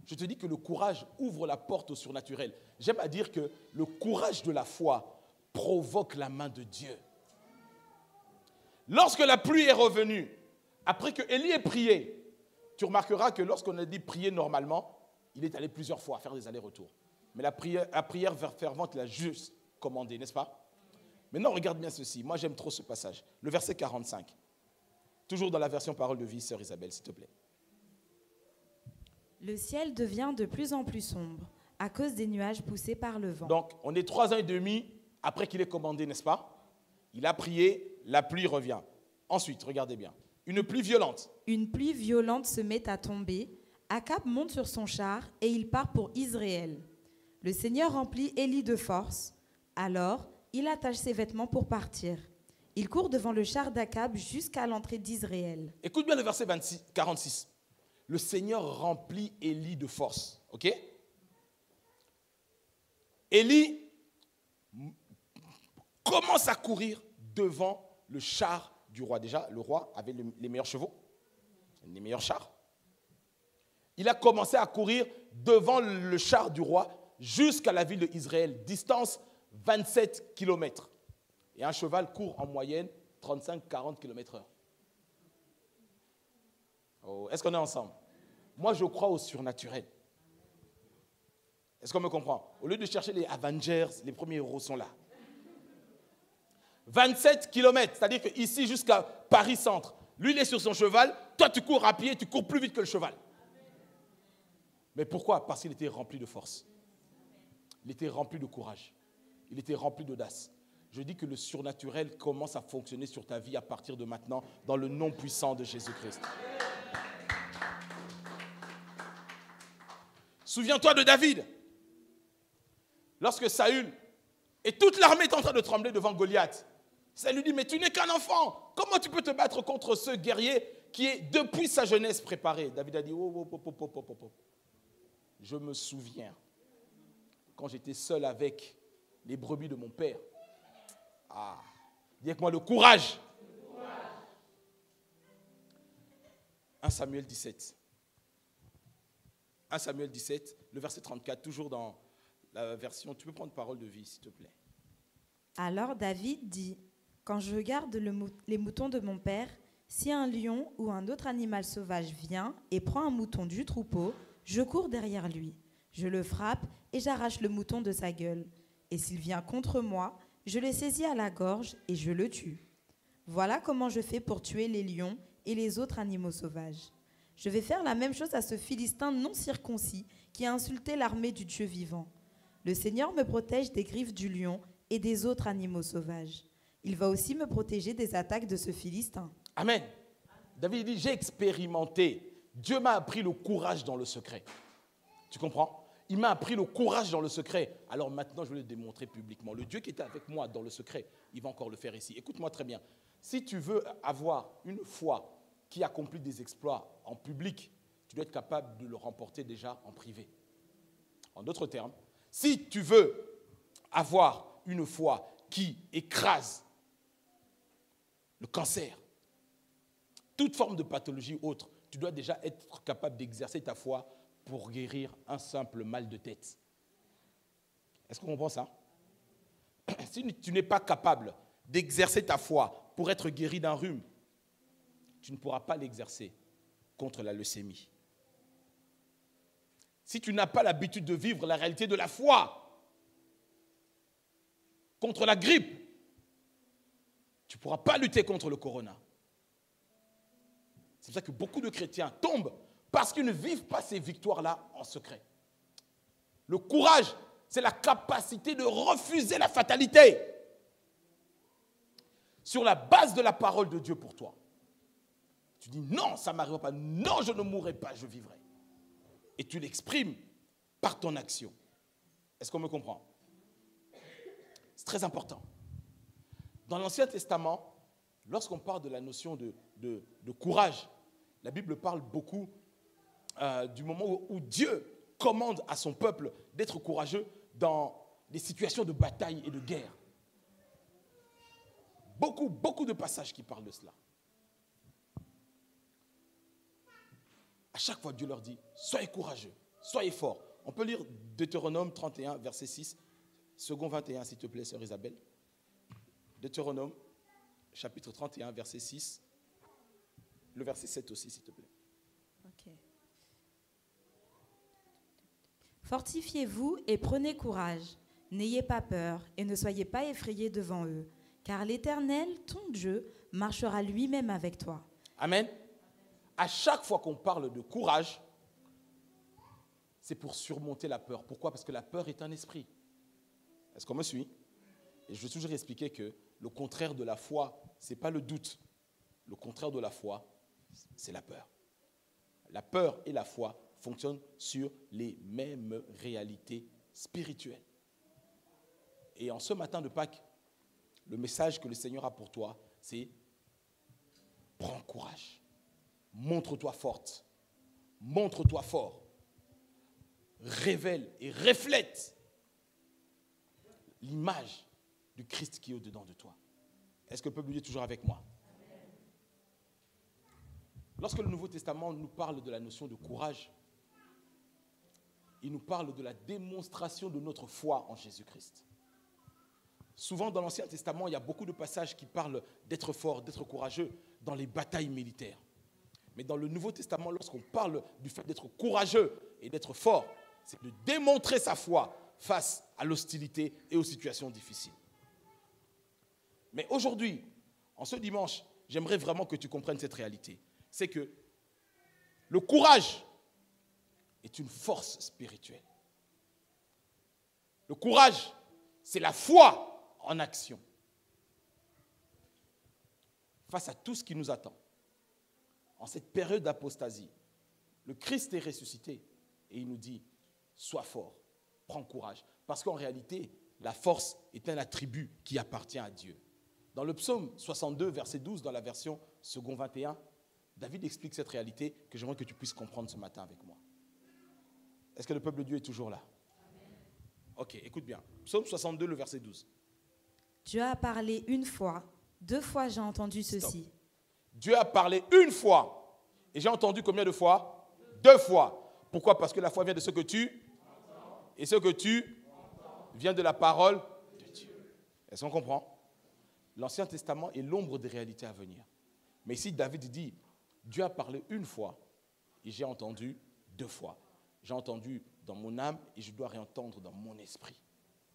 je te dis que le courage ouvre la porte au surnaturel. J'aime à dire que le courage de la foi provoque la main de Dieu. Lorsque la pluie est revenue, après que Élie ait prié, tu remarqueras que lorsqu'on a dit prier normalement, il est allé plusieurs fois faire des allers-retours. Mais la prière fervente, il a juste commandé, n'est-ce pas? Maintenant, regarde bien ceci. Moi, j'aime trop ce passage. Le verset 45. Toujours dans la version Parole de vie, sœur Isabelle, s'il te plaît. Le ciel devient de plus en plus sombre à cause des nuages poussés par le vent. Donc, on est 3 ans et demi après qu'il ait commandé, n'est-ce pas? Il a prié, la pluie revient. Ensuite, regardez bien. Une pluie violente. Une pluie violente se met à tomber. Akab monte sur son char et il part pour Israël. Le Seigneur remplit Élie de force. Alors, il attache ses vêtements pour partir. Il court devant le char d'Akab jusqu'à l'entrée d'Israël. Écoute bien le verset 46. Le Seigneur remplit Élie de force. Ok? Élie commence à courir devant le char du roi. Déjà, le roi avait les meilleurs chevaux, les meilleurs chars. Il a commencé à courir devant le char du roi jusqu'à la ville d'Israël, distance 27 km. Et un cheval court en moyenne 35-40 km/h. Oh, est-ce qu'on est ensemble? Moi, je crois au surnaturel. Est-ce qu'on me comprend? Au lieu de chercher les Avengers, les premiers héros sont là. 27 km, c'est-à-dire qu'ici jusqu'à Paris-Centre, lui, il est sur son cheval, toi, tu cours à pied, tu cours plus vite que le cheval. Mais pourquoi? Parce qu'il était rempli de force. Il était rempli de courage. Il était rempli d'audace. Je dis que le surnaturel commence à fonctionner sur ta vie à partir de maintenant, dans le nom puissant de Jésus-Christ. Souviens-toi de David. Lorsque Saül et toute l'armée est en train de trembler devant Goliath, Saül lui dit, mais tu n'es qu'un enfant. Comment tu peux te battre contre ce guerrier qui est depuis sa jeunesse préparé? David a dit, oh. Je me souviens, quand j'étais seul avec les brebis de mon père. Dis avec moi le courage. 1 Samuel 17. 1 Samuel 17, le verset 34, toujours dans la version, tu peux prendre parole de vie, s'il te plaît. Alors David dit, quand je regarde les moutons de mon père, si un lion ou un autre animal sauvage vient et prend un mouton du troupeau, je cours derrière lui, je le frappe et j'arrache le mouton de sa gueule. Et s'il vient contre moi, je le saisis à la gorge et je le tue. Voilà comment je fais pour tuer les lions et les autres animaux sauvages. Je vais faire la même chose à ce Philistin non circoncis qui a insulté l'armée du Dieu vivant. Le Seigneur me protège des griffes du lion et des autres animaux sauvages. Il va aussi me protéger des attaques de ce Philistin. Amen. David dit, j'ai expérimenté. Dieu m'a appris le courage dans le secret. Tu comprends? Il m'a appris le courage dans le secret. Alors maintenant, je vais le démontrer publiquement. Le Dieu qui était avec moi dans le secret, il va encore le faire ici. Écoute-moi très bien. Si tu veux avoir une foi qui accomplit des exploits en public, tu dois être capable de le remporter déjà en privé. En d'autres termes, si tu veux avoir une foi qui écrase le cancer, toute forme de pathologie autre, tu dois déjà être capable d'exercer ta foi pour guérir un simple mal de tête. Est-ce qu'on comprend ça? Si tu n'es pas capable d'exercer ta foi pour être guéri d'un rhume, tu ne pourras pas l'exercer contre la leucémie. si tu n'as pas l'habitude de vivre la réalité de la foi contre la grippe, tu ne pourras pas lutter contre le corona. C'est pour ça que beaucoup de chrétiens tombent parce qu'ils ne vivent pas ces victoires-là en secret. Le courage, c'est la capacité de refuser la fatalité sur la base de la parole de Dieu pour toi. Tu dis non, ça ne m'arrivera pas. Non, je ne mourrai pas, je vivrai. Et tu l'exprimes par ton action. Est-ce qu'on me comprend? C'est très important. Dans l'Ancien Testament, lorsqu'on parle de la notion de courage, la Bible parle beaucoup du moment où Dieu commande à son peuple d'être courageux dans des situations de bataille et de guerre. Beaucoup de passages qui parlent de cela. À chaque fois, Dieu leur dit, soyez courageux, soyez forts. On peut lire Deutéronome 31, verset 6, second 21, s'il te plaît, sœur Isabelle. Deutéronome, chapitre 31, verset 6, le verset 7 aussi, s'il te plaît. Ok. Fortifiez-vous et prenez courage. N'ayez pas peur et ne soyez pas effrayés devant eux, car l'Éternel, ton Dieu, marchera lui-même avec toi. Amen. À chaque fois qu'on parle de courage, c'est pour surmonter la peur. Pourquoi? Parce que la peur est un esprit. Est-ce qu'on me suit? Et je vais toujours expliquer que le contraire de la foi, ce n'est pas le doute. Le contraire de la foi, c'est la peur. La peur et la foi fonctionnent sur les mêmes réalités spirituelles. Et en ce matin de Pâques, le message que le Seigneur a pour toi, c'est prends courage. Montre-toi forte, montre-toi fort, révèle et reflète l'image du Christ qui est au-dedans de toi. Est-ce que le peuple est toujours avec moi? Lorsque le Nouveau Testament nous parle de la notion de courage, il nous parle de la démonstration de notre foi en Jésus-Christ. Souvent dans l'Ancien Testament, il y a beaucoup de passages qui parlent d'être fort, d'être courageux dans les batailles militaires. Mais dans le Nouveau Testament, lorsqu'on parle du fait d'être courageux et d'être fort, c'est de démontrer sa foi face à l'hostilité et aux situations difficiles. Mais aujourd'hui, en ce dimanche, j'aimerais vraiment que tu comprennes cette réalité. C'est que le courage est une force spirituelle. Le courage, c'est la foi en action. Face à tout ce qui nous attend. En cette période d'apostasie, le Christ est ressuscité et il nous dit, sois fort, prends courage. Parce qu'en réalité, la force est un attribut qui appartient à Dieu. Dans le psaume 62, verset 12, dans la version second 21, David explique cette réalité que j'aimerais que tu puisses comprendre ce matin avec moi. Est-ce que le peuple de Dieu est toujours là? Ok, écoute bien. Psaume 62, le verset 12. Dieu a parlé une fois, 2 fois j'ai entendu ceci. Stop. Dieu a parlé une fois. Et j'ai entendu combien de fois? 2 fois. Pourquoi? Parce que la foi vient de ce que tu entends. Et ce que tu entends vient de la parole de Dieu. Est-ce qu'on comprend? L'Ancien Testament est l'ombre des réalités à venir. Mais ici, David dit, Dieu a parlé une fois et j'ai entendu 2 fois. J'ai entendu dans mon âme et je dois réentendre dans mon esprit.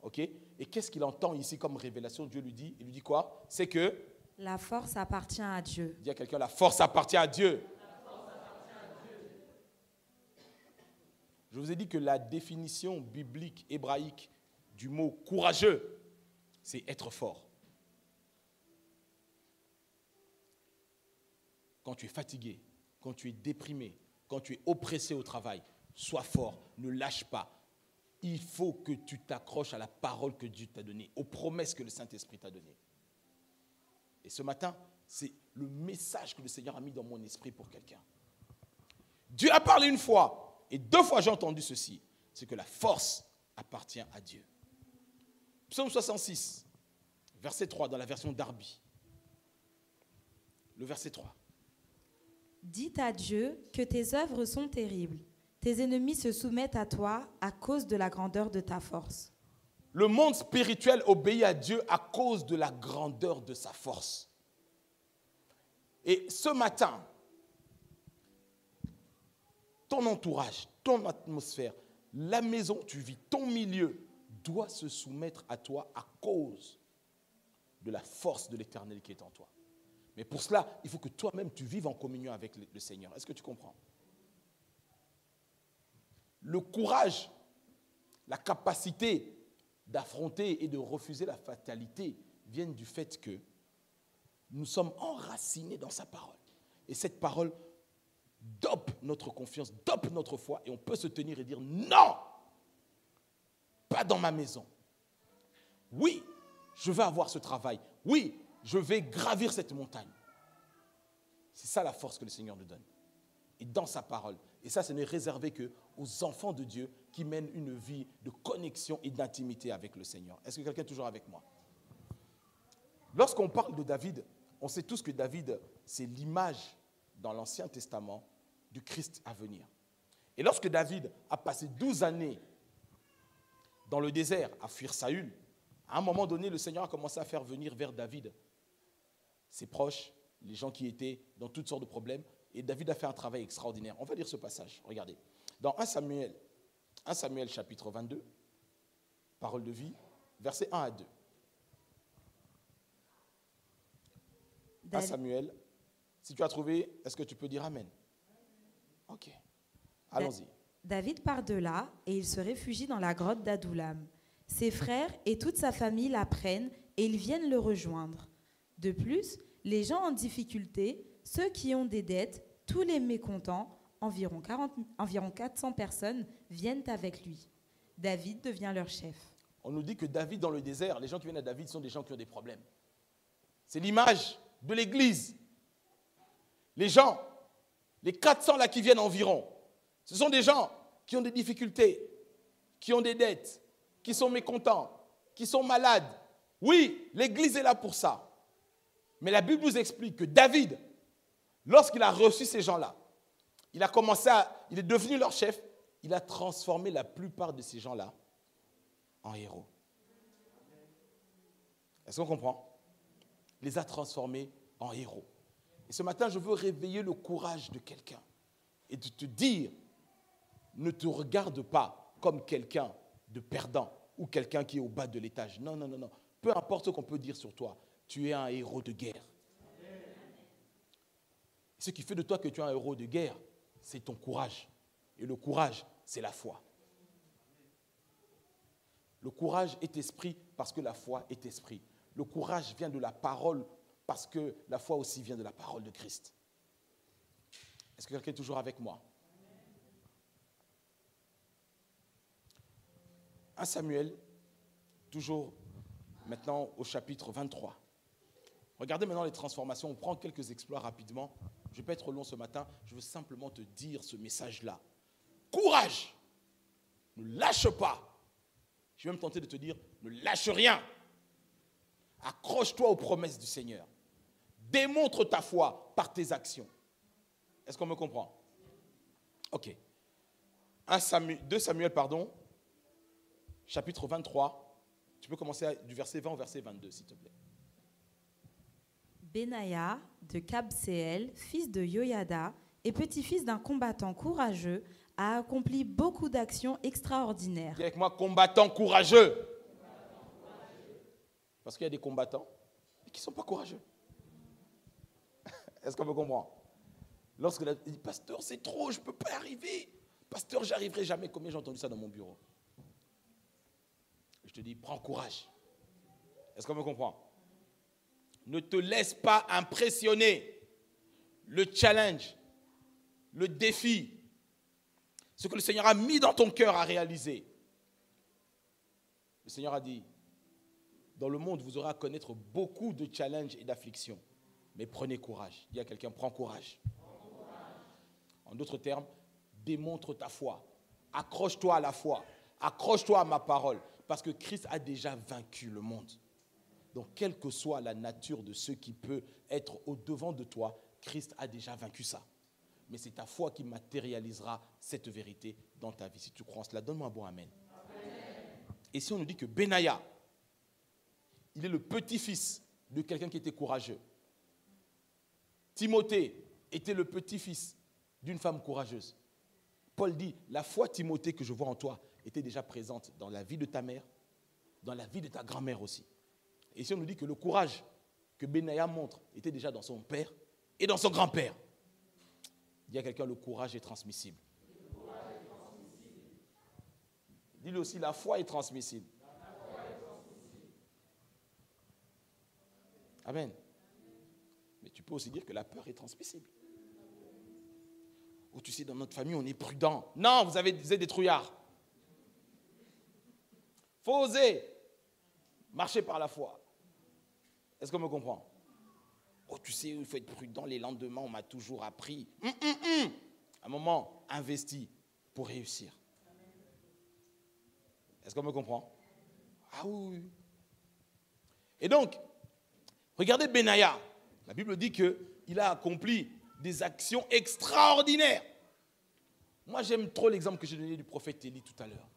Ok? Et qu'est-ce qu'il entend ici comme révélation? Dieu lui dit, il lui dit quoi? C'est que la force appartient à Dieu. Dis à quelqu'un, la force appartient à Dieu. Je vous ai dit que la définition biblique hébraïque du mot courageux, c'est être fort. Quand tu es fatigué, quand tu es déprimé, quand tu es oppressé au travail, sois fort, ne lâche pas. Il faut que tu t'accroches à la parole que Dieu t'a donnée, aux promesses que le Saint-Esprit t'a données. Et ce matin, c'est le message que le Seigneur a mis dans mon esprit pour quelqu'un. Dieu a parlé une fois, et 2 fois j'ai entendu ceci, c'est que la force appartient à Dieu. Psaume 66, verset 3, dans la version Darby. Le verset 3. Dites à Dieu que tes œuvres sont terribles. Tes ennemis se soumettent à toi à cause de la grandeur de ta force. Le monde spirituel obéit à Dieu à cause de la grandeur de sa force. Et ce matin, ton entourage, ton atmosphère la maison où tu vis, ton milieu, doit se soumettre à toi à cause de la force de l'Éternel qui est en toi. Mais pour cela, il faut que toi-même, tu vives en communion avec le Seigneur. Est-ce que tu comprends? Le courage, la capacité d'affronter et de refuser la fatalité viennent du fait que nous sommes enracinés dans sa parole. Et cette parole dope notre confiance, dope notre foi, et on peut se tenir et dire non, pas dans ma maison. Oui, je vais avoir ce travail. Oui, je vais gravir cette montagne. C'est ça la force que le Seigneur nous donne. Et dans sa parole. Et ça, ce n'est réservé qu'aux enfants de Dieu qui mènent une vie de connexion et d'intimité avec le Seigneur. Est-ce que quelqu'un est toujours avec moi? Lorsqu'on parle de David, on sait tous que David, c'est l'image dans l'Ancien Testament du Christ à venir. Et lorsque David a passé 12 années dans le désert à fuir Saül, à un moment donné, le Seigneur a commencé à faire venir vers David ses proches, les gens qui étaient dans toutes sortes de problèmes. Et David a fait un travail extraordinaire. On va lire ce passage. Regardez. Dans 1 Samuel chapitre 22, parole de vie, versets 1 à 2. 1 Samuel, si tu as trouvé, est-ce que tu peux dire Amen? Ok. Allons-y. David part de là et il se réfugie dans la grotte d'Adoulam. Ses frères et toute sa famille l'apprennent et ils viennent le rejoindre. De plus, les gens en difficulté, ceux qui ont des dettes, tous les mécontents, environ 400 personnes viennent avec lui. David devient leur chef. On nous dit que David, dans le désert, les gens qui viennent à David sont des gens qui ont des problèmes. C'est l'image de l'Église. Les gens, les 400 là qui viennent environ, ce sont des gens qui ont des difficultés, qui ont des dettes, qui sont mécontents, qui sont malades. Oui, l'Église est là pour ça. Mais la Bible nous explique que David, lorsqu'il a reçu ces gens-là, il est devenu leur chef, il a transformé la plupart de ces gens-là en héros. Est-ce qu'on comprend? Il les a transformés en héros. Et ce matin, je veux réveiller le courage de quelqu'un et de te dire, ne te regarde pas comme quelqu'un de perdant ou quelqu'un qui est au bas de l'étage. Non, non, non, non. Peu importe ce qu'on peut dire sur toi, tu es un héros de guerre. Ce qui fait de toi que tu es un héros de guerre, c'est ton courage. Et le courage, c'est la foi. Le courage est esprit parce que la foi est esprit. Le courage vient de la parole parce que la foi aussi vient de la parole de Christ. Est-ce que quelqu'un est toujours avec moi? 1 Samuel, toujours maintenant au chapitre 23. Regardez maintenant les transformations. On prend quelques exploits rapidement. Je ne vais pas être long ce matin. Je veux simplement te dire ce message-là. Courage! Ne lâche pas. Je vais même tenter de te dire, ne lâche rien. Accroche-toi aux promesses du Seigneur. Démontre ta foi par tes actions. Est-ce qu'on me comprend? Ok. 2 Samuel, chapitre 23. Tu peux commencer du verset 20 au verset 22, s'il te plaît. Benaïa de Kabseel, fils de Yoyada et petit-fils d'un combattant courageux, a accompli beaucoup d'actions extraordinaires. Dis avec moi, combattant courageux. Parce qu'il y a des combattants qui ne sont pas courageux. Est-ce qu'on me comprend? Lorsque il dit, pasteur, c'est trop, je ne peux pas y arriver. Pasteur, j'y arriverai jamais. Combien j'ai entendu ça dans mon bureau? Je te dis, prends courage. Est-ce qu'on me comprend? Ne te laisse pas impressionner. Le challenge, le défi, ce que le Seigneur a mis dans ton cœur à réaliser. Le Seigneur a dit, dans le monde, vous aurez à connaître beaucoup de challenges et d'afflictions. Mais prenez courage. Dis à quelqu'un, prends courage. En d'autres termes, démontre ta foi. Accroche-toi à la foi. Accroche-toi à ma parole. Parce que Christ a déjà vaincu le monde. Donc, quelle que soit la nature de ce qui peut être au-devant de toi, Christ a déjà vaincu ça. Mais c'est ta foi qui matérialisera cette vérité dans ta vie. Si tu crois en cela, donne-moi un bon amen. Et si on nous dit que Benaïa, il est le petit-fils de quelqu'un qui était courageux. Timothée était le petit-fils d'une femme courageuse. Paul dit, la foi, Timothée, que je vois en toi était déjà présente dans la vie de ta mère, dans la vie de ta grand-mère aussi. Et ici, on nous dit que le courage que Benaïa montre était déjà dans son père et dans son grand-père. Dis à quelqu'un, le courage est transmissible. Dis-le aussi, la foi est transmissible. Amen. Mais tu peux aussi dire que la peur est transmissible. Oh, tu sais, dans notre famille, on est prudent. Non, vous êtes des trouillards. Il faut oser marcher par la foi. Est-ce qu'on me comprend? Oh, tu sais, il faut être prudent. Les lendemains, on m'a toujours appris. Un moment investi pour réussir. Est-ce qu'on me comprend? Ah oui. Et donc, regardez Benaïa. La Bible dit qu'il a accompli des actions extraordinaires. Moi, j'aime trop l'exemple que j'ai donné du prophète Élie tout à l'heure.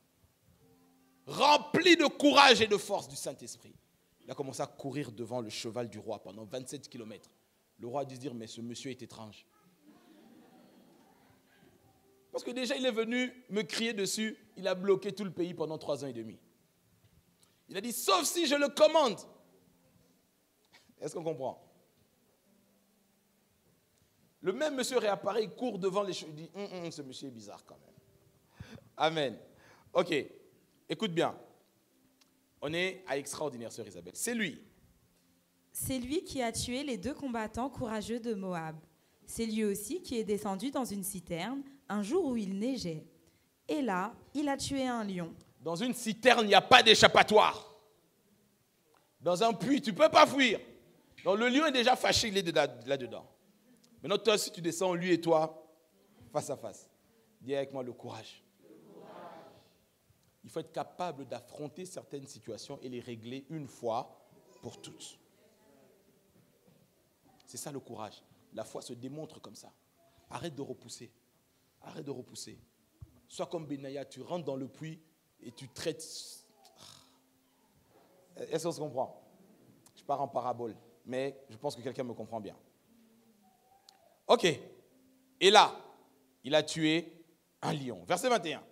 Rempli de courage et de force du Saint-Esprit. Il a commencé à courir devant le cheval du roi pendant 27 kilomètres. Le roi a dû se dire, mais ce monsieur est étrange. Parce que déjà, il est venu me crier dessus. Il a bloqué tout le pays pendant 3 ans et demi. Il a dit, sauf si je le commande. Est-ce qu'on comprend? Le même monsieur réapparaît, il court devant les chevaux. Il dit, ce monsieur est bizarre quand même. Amen. Ok, écoute bien. On est à extraordinaire, sœur Isabelle. C'est lui. C'est lui qui a tué les 2 combattants courageux de Moab. C'est lui aussi qui est descendu dans une citerne un jour où il neigeait. Et là, il a tué un lion. Dans une citerne, il n'y a pas d'échappatoire. Dans un puits, tu ne peux pas fuir. Donc le lion est déjà fâché, il est là-dedans. Maintenant, toi, si tu descends, lui et toi, face à face. Dis avec moi le courage. Il faut être capable d'affronter certaines situations et les régler une fois pour toutes. C'est ça le courage. La foi se démontre comme ça. Arrête de repousser. Arrête de repousser. Sois comme Benaïa, tu rentres dans le puits et tu traites. Est-ce qu'on se comprend? Je pars en parabole, mais je pense que quelqu'un me comprend bien. Ok. Et là, il a tué un lion. Verset 21.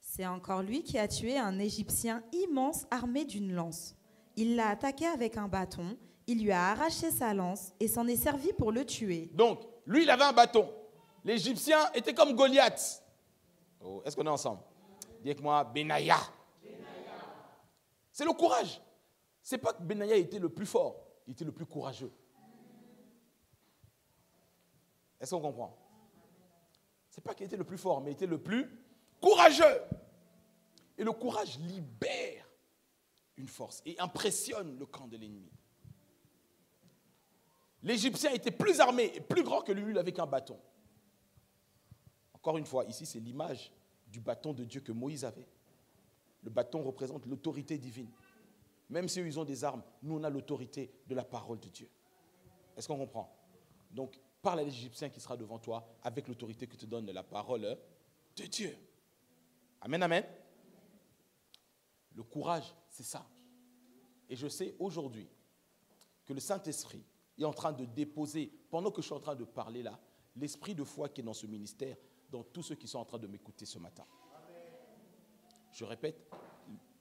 C'est encore lui qui a tué un Égyptien immense armé d'une lance. Il l'a attaqué avec un bâton, il lui a arraché sa lance et s'en est servi pour le tuer. Donc, lui, il avait un bâton. L'Égyptien était comme Goliath. Oh, est-ce qu'on est ensemble? Dis avec moi, Benaïa. C'est le courage. C'est pas que Benaïa était le plus fort, il était le plus courageux. Est-ce qu'on comprend? C'est pas qu'il était le plus fort, mais il était le plus courageux. Et le courage libère une force et impressionne le camp de l'ennemi. L'Égyptien était plus armé et plus grand que lui avec un bâton. Encore une fois, ici, c'est l'image du bâton de Dieu que Moïse avait. Le bâton représente l'autorité divine. Même si ils ont des armes, nous, on a l'autorité de la parole de Dieu. Est-ce qu'on comprend? Donc, parle à l'Égyptien qui sera devant toi avec l'autorité que te donne la parole de Dieu. Amen, amen. Le courage, c'est ça. Et je sais aujourd'hui que le Saint-Esprit est en train de déposer, pendant que je suis en train de parler là, l'esprit de foi qui est dans ce ministère, dans tous ceux qui sont en train de m'écouter ce matin. Je répète,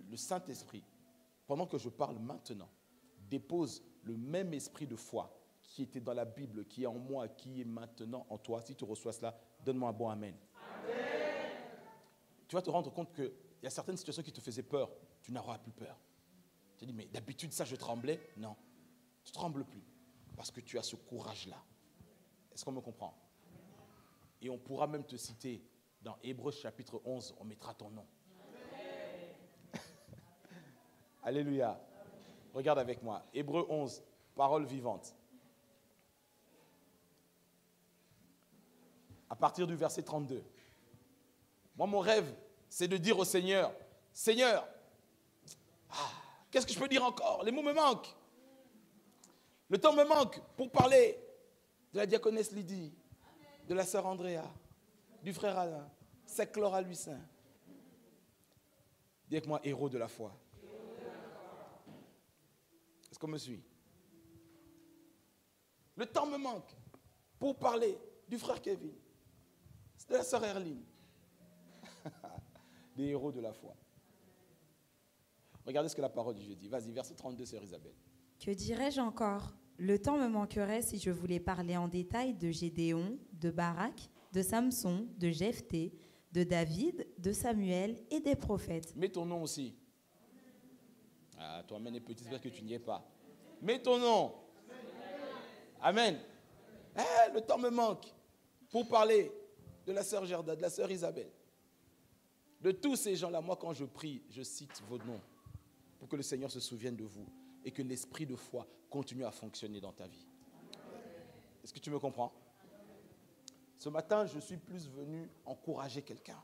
le Saint-Esprit, pendant que je parle maintenant, dépose le même esprit de foi qui était dans la Bible, qui est en moi, qui est maintenant en toi. Si tu reçois cela, donne-moi un bon amen. Amen. Tu vas te rendre compte qu'il y a certaines situations qui te faisaient peur. Tu n'auras plus peur. Tu dis, mais d'habitude, ça, je tremblais. Non, tu ne trembles plus parce que tu as ce courage-là. Est-ce qu'on me comprend? Et on pourra même te citer dans Hébreux chapitre 11, on mettra ton nom. Alléluia. Regarde avec moi. Hébreux 11, parole vivante. À partir du verset 32. Moi, mon rêve, c'est de dire au Seigneur, Seigneur, qu'est-ce que je peux dire encore? Les mots me manquent. Le temps me manque pour parler de la diaconesse Lydie, de la sœur Andrea, du frère Alain, Sec Laura Lucin. Dis avec moi, héros de la foi. Est-ce qu'on me suit? Le temps me manque pour parler du frère Kevin, de la sœur Erline. des héros de la foi. Regardez ce que la parole de Dieu dit. Vas-y, verset 32, sœur Isabelle. Que dirais-je encore? Le temps me manquerait si je voulais parler en détail de Gédéon, de Barak, de Samson, de Jephthé, de David, de Samuel et des prophètes. Mets ton nom aussi. Ah, toi-même est petit, c'est parce que tu n'y es pas. Mets ton nom. Amen. Le temps me manque pour parler de la sœur Gerda, de la sœur Isabelle. De tous ces gens-là, moi quand je prie, je cite vos noms pour que le Seigneur se souvienne de vous et que l'esprit de foi continue à fonctionner dans ta vie. Est-ce que tu me comprends? Ce matin, je suis plus venu encourager quelqu'un.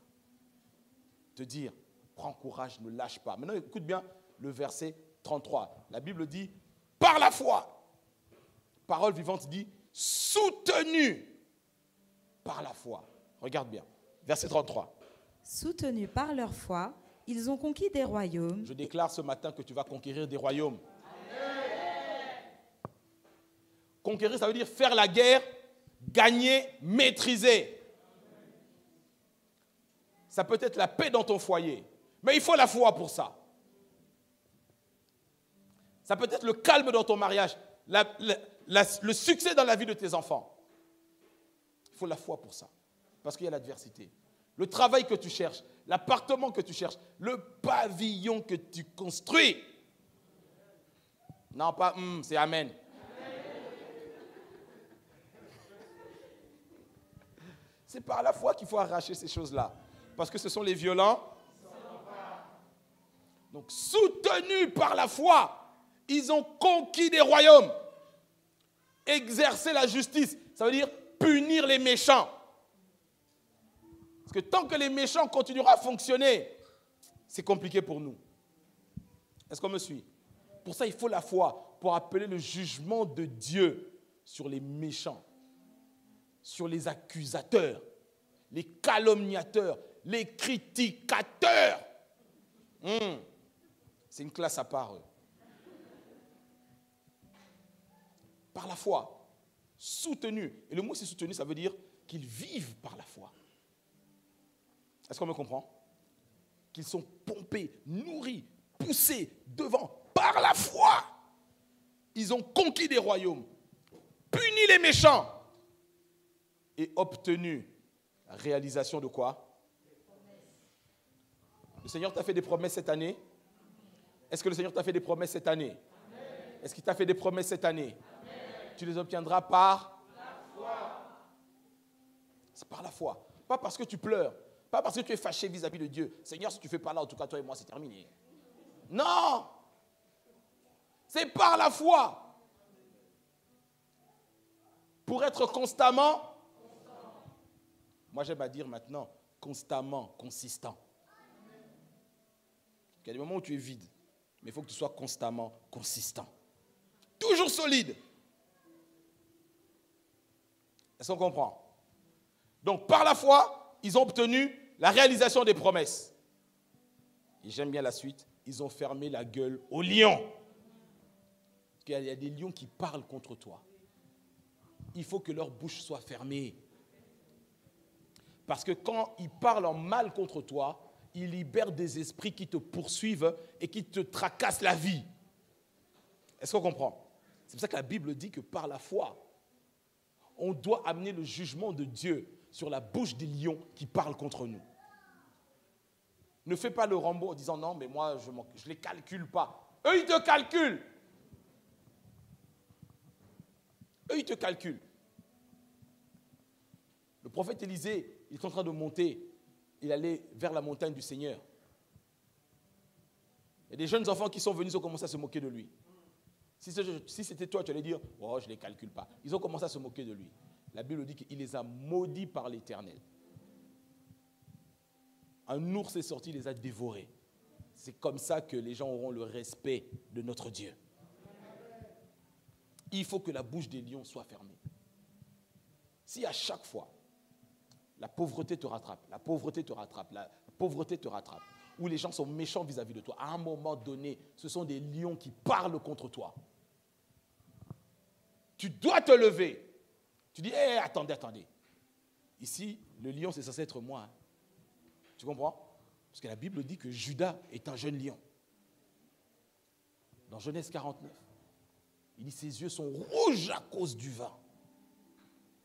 Te dire, prends courage, ne lâche pas. Maintenant, écoute bien le verset 33. La Bible dit, par la foi. Parole vivante dit, soutenu par la foi. Regarde bien, verset 33. Soutenus par leur foi, ils ont conquis des royaumes. Je déclare ce matin que tu vas conquérir des royaumes. Conquérir, ça veut dire faire la guerre, gagner, maîtriser. Ça peut être la paix dans ton foyer, mais il faut la foi pour ça. Ça peut être le calme dans ton mariage, le succès dans la vie de tes enfants. Il faut la foi pour ça, parce qu'il y a l'adversité. Le travail que tu cherches, l'appartement que tu cherches, le pavillon que tu construis. Non, pas c'est amen. C'est par la foi qu'il faut arracher ces choses-là. Parce que ce sont les violents. Donc, soutenus par la foi, ils ont conquis des royaumes. Exercer la justice, ça veut dire punir les méchants. Parce que tant que les méchants continueront à fonctionner, c'est compliqué pour nous. Est-ce qu'on me suit? Pour ça, il faut la foi, pour appeler le jugement de Dieu sur les méchants, sur les accusateurs, les calomniateurs, les critiquateurs. C'est une classe à part. Par la foi, soutenu. Et le mot c'est soutenu, ça veut dire qu'ils vivent par la foi. Est-ce qu'on me comprend? Qu'ils sont pompés, nourris, poussés devant par la foi. Ils ont conquis des royaumes, puni les méchants et obtenu la réalisation de quoi? Le Seigneur t'a fait des promesses cette année? Est-ce que le Seigneur t'a fait des promesses cette année? Est-ce qu'il t'a fait des promesses cette année? Tu les obtiendras par la foi. C'est par la foi. Pas parce que tu pleures. Pas parce que tu es fâché vis-à-vis de Dieu. Seigneur, si tu ne fais pas là, en tout cas, toi et moi, c'est terminé. Non! C'est par la foi. Pour être constamment, moi j'aime à dire maintenant, constamment, consistant. Il y a des moments où tu es vide, mais il faut que tu sois constamment consistant. Toujours solide. Est-ce qu'on comprend? Donc par la foi, ils ont obtenu la réalisation des promesses. Et j'aime bien la suite, ils ont fermé la gueule aux lions. Parce qu'il y a des lions qui parlent contre toi. Il faut que leur bouche soit fermée. Parce que quand ils parlent en mal contre toi, ils libèrent des esprits qui te poursuivent et qui te tracassent la vie. Est-ce qu'on comprend? C'est pour ça que la Bible dit que par la foi, on doit amener le jugement de Dieu sur la bouche des lions qui parlent contre nous. Ne fais pas le Rambo en disant non, mais moi, je ne les calcule pas. Eux, ils te calculent. Eux, ils te calculent. Le prophète Élisée, il est en train de monter. Il allait vers la montagne du Seigneur. Il y a des jeunes enfants qui sont venus, ils ont commencé à se moquer de lui. Si c'était toi, tu allais dire, oh, je ne les calcule pas. Ils ont commencé à se moquer de lui. La Bible dit qu'il les a maudits par l'Éternel. Un ours est sorti, il les a dévorés. C'est comme ça que les gens auront le respect de notre Dieu. Il faut que la bouche des lions soit fermée. Si à chaque fois, la pauvreté te rattrape, la pauvreté te rattrape, la pauvreté te rattrape, où les gens sont méchants vis-à-vis de toi, à un moment donné, ce sont des lions qui parlent contre toi. Tu dois te lever. Tu dis, hey, attendez. Ici, le lion, c'est censé être moi. Hein. Tu comprends? Parce que la Bible dit que Judas est un jeune lion. Dans Genèse 49, il dit ses yeux sont rouges à cause du vin.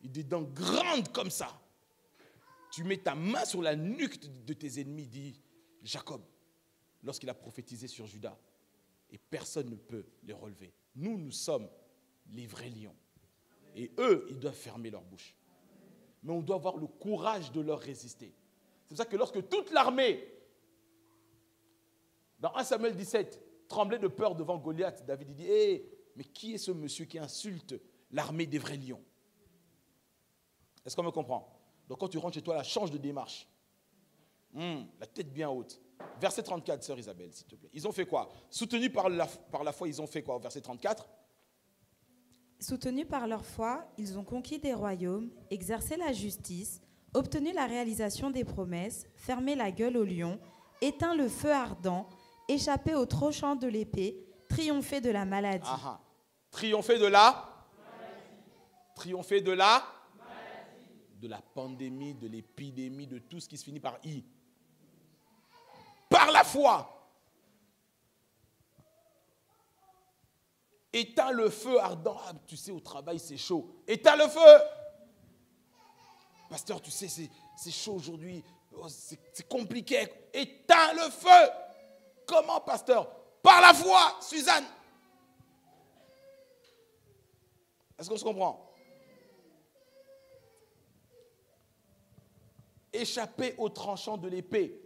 Il a des dents grandes comme ça. Tu mets ta main sur la nuque de tes ennemis, dit Jacob, lorsqu'il a prophétisé sur Judas. Et personne ne peut les relever. Nous, nous sommes les vrais lions. Et eux, ils doivent fermer leur bouche. Mais on doit avoir le courage de leur résister. C'est pour ça que lorsque toute l'armée, dans 1 Samuel 17, tremblait de peur devant Goliath, David dit, hey, mais qui est ce monsieur qui insulte l'armée des vrais lions? Est-ce qu'on me comprend? Donc quand tu rentres chez toi, là, change de démarche. La tête bien haute. Verset 34, sœur Isabelle, s'il te plaît. Ils ont fait quoi? Soutenus par la foi, ils ont fait quoi? Verset 34. Soutenus par leur foi, ils ont conquis des royaumes, exercé la justice, obtenu la réalisation des promesses, fermé la gueule aux lions, éteint le feu ardent, échappé au tranchant de l'épée, triomphé de la maladie. Triomphé de la maladie. Triomphé de la maladie. De la pandémie, de l'épidémie, de tout ce qui se finit par I. Par la foi. Éteins le feu ardent. Ah, tu sais, au travail, c'est chaud. Éteins le feu. Pasteur, tu sais, c'est chaud aujourd'hui. Oh, c'est compliqué. Éteins le feu. Comment, pasteur? Par la foi, Suzanne. Est-ce qu'on se comprend? Échapper au tranchant de l'épée.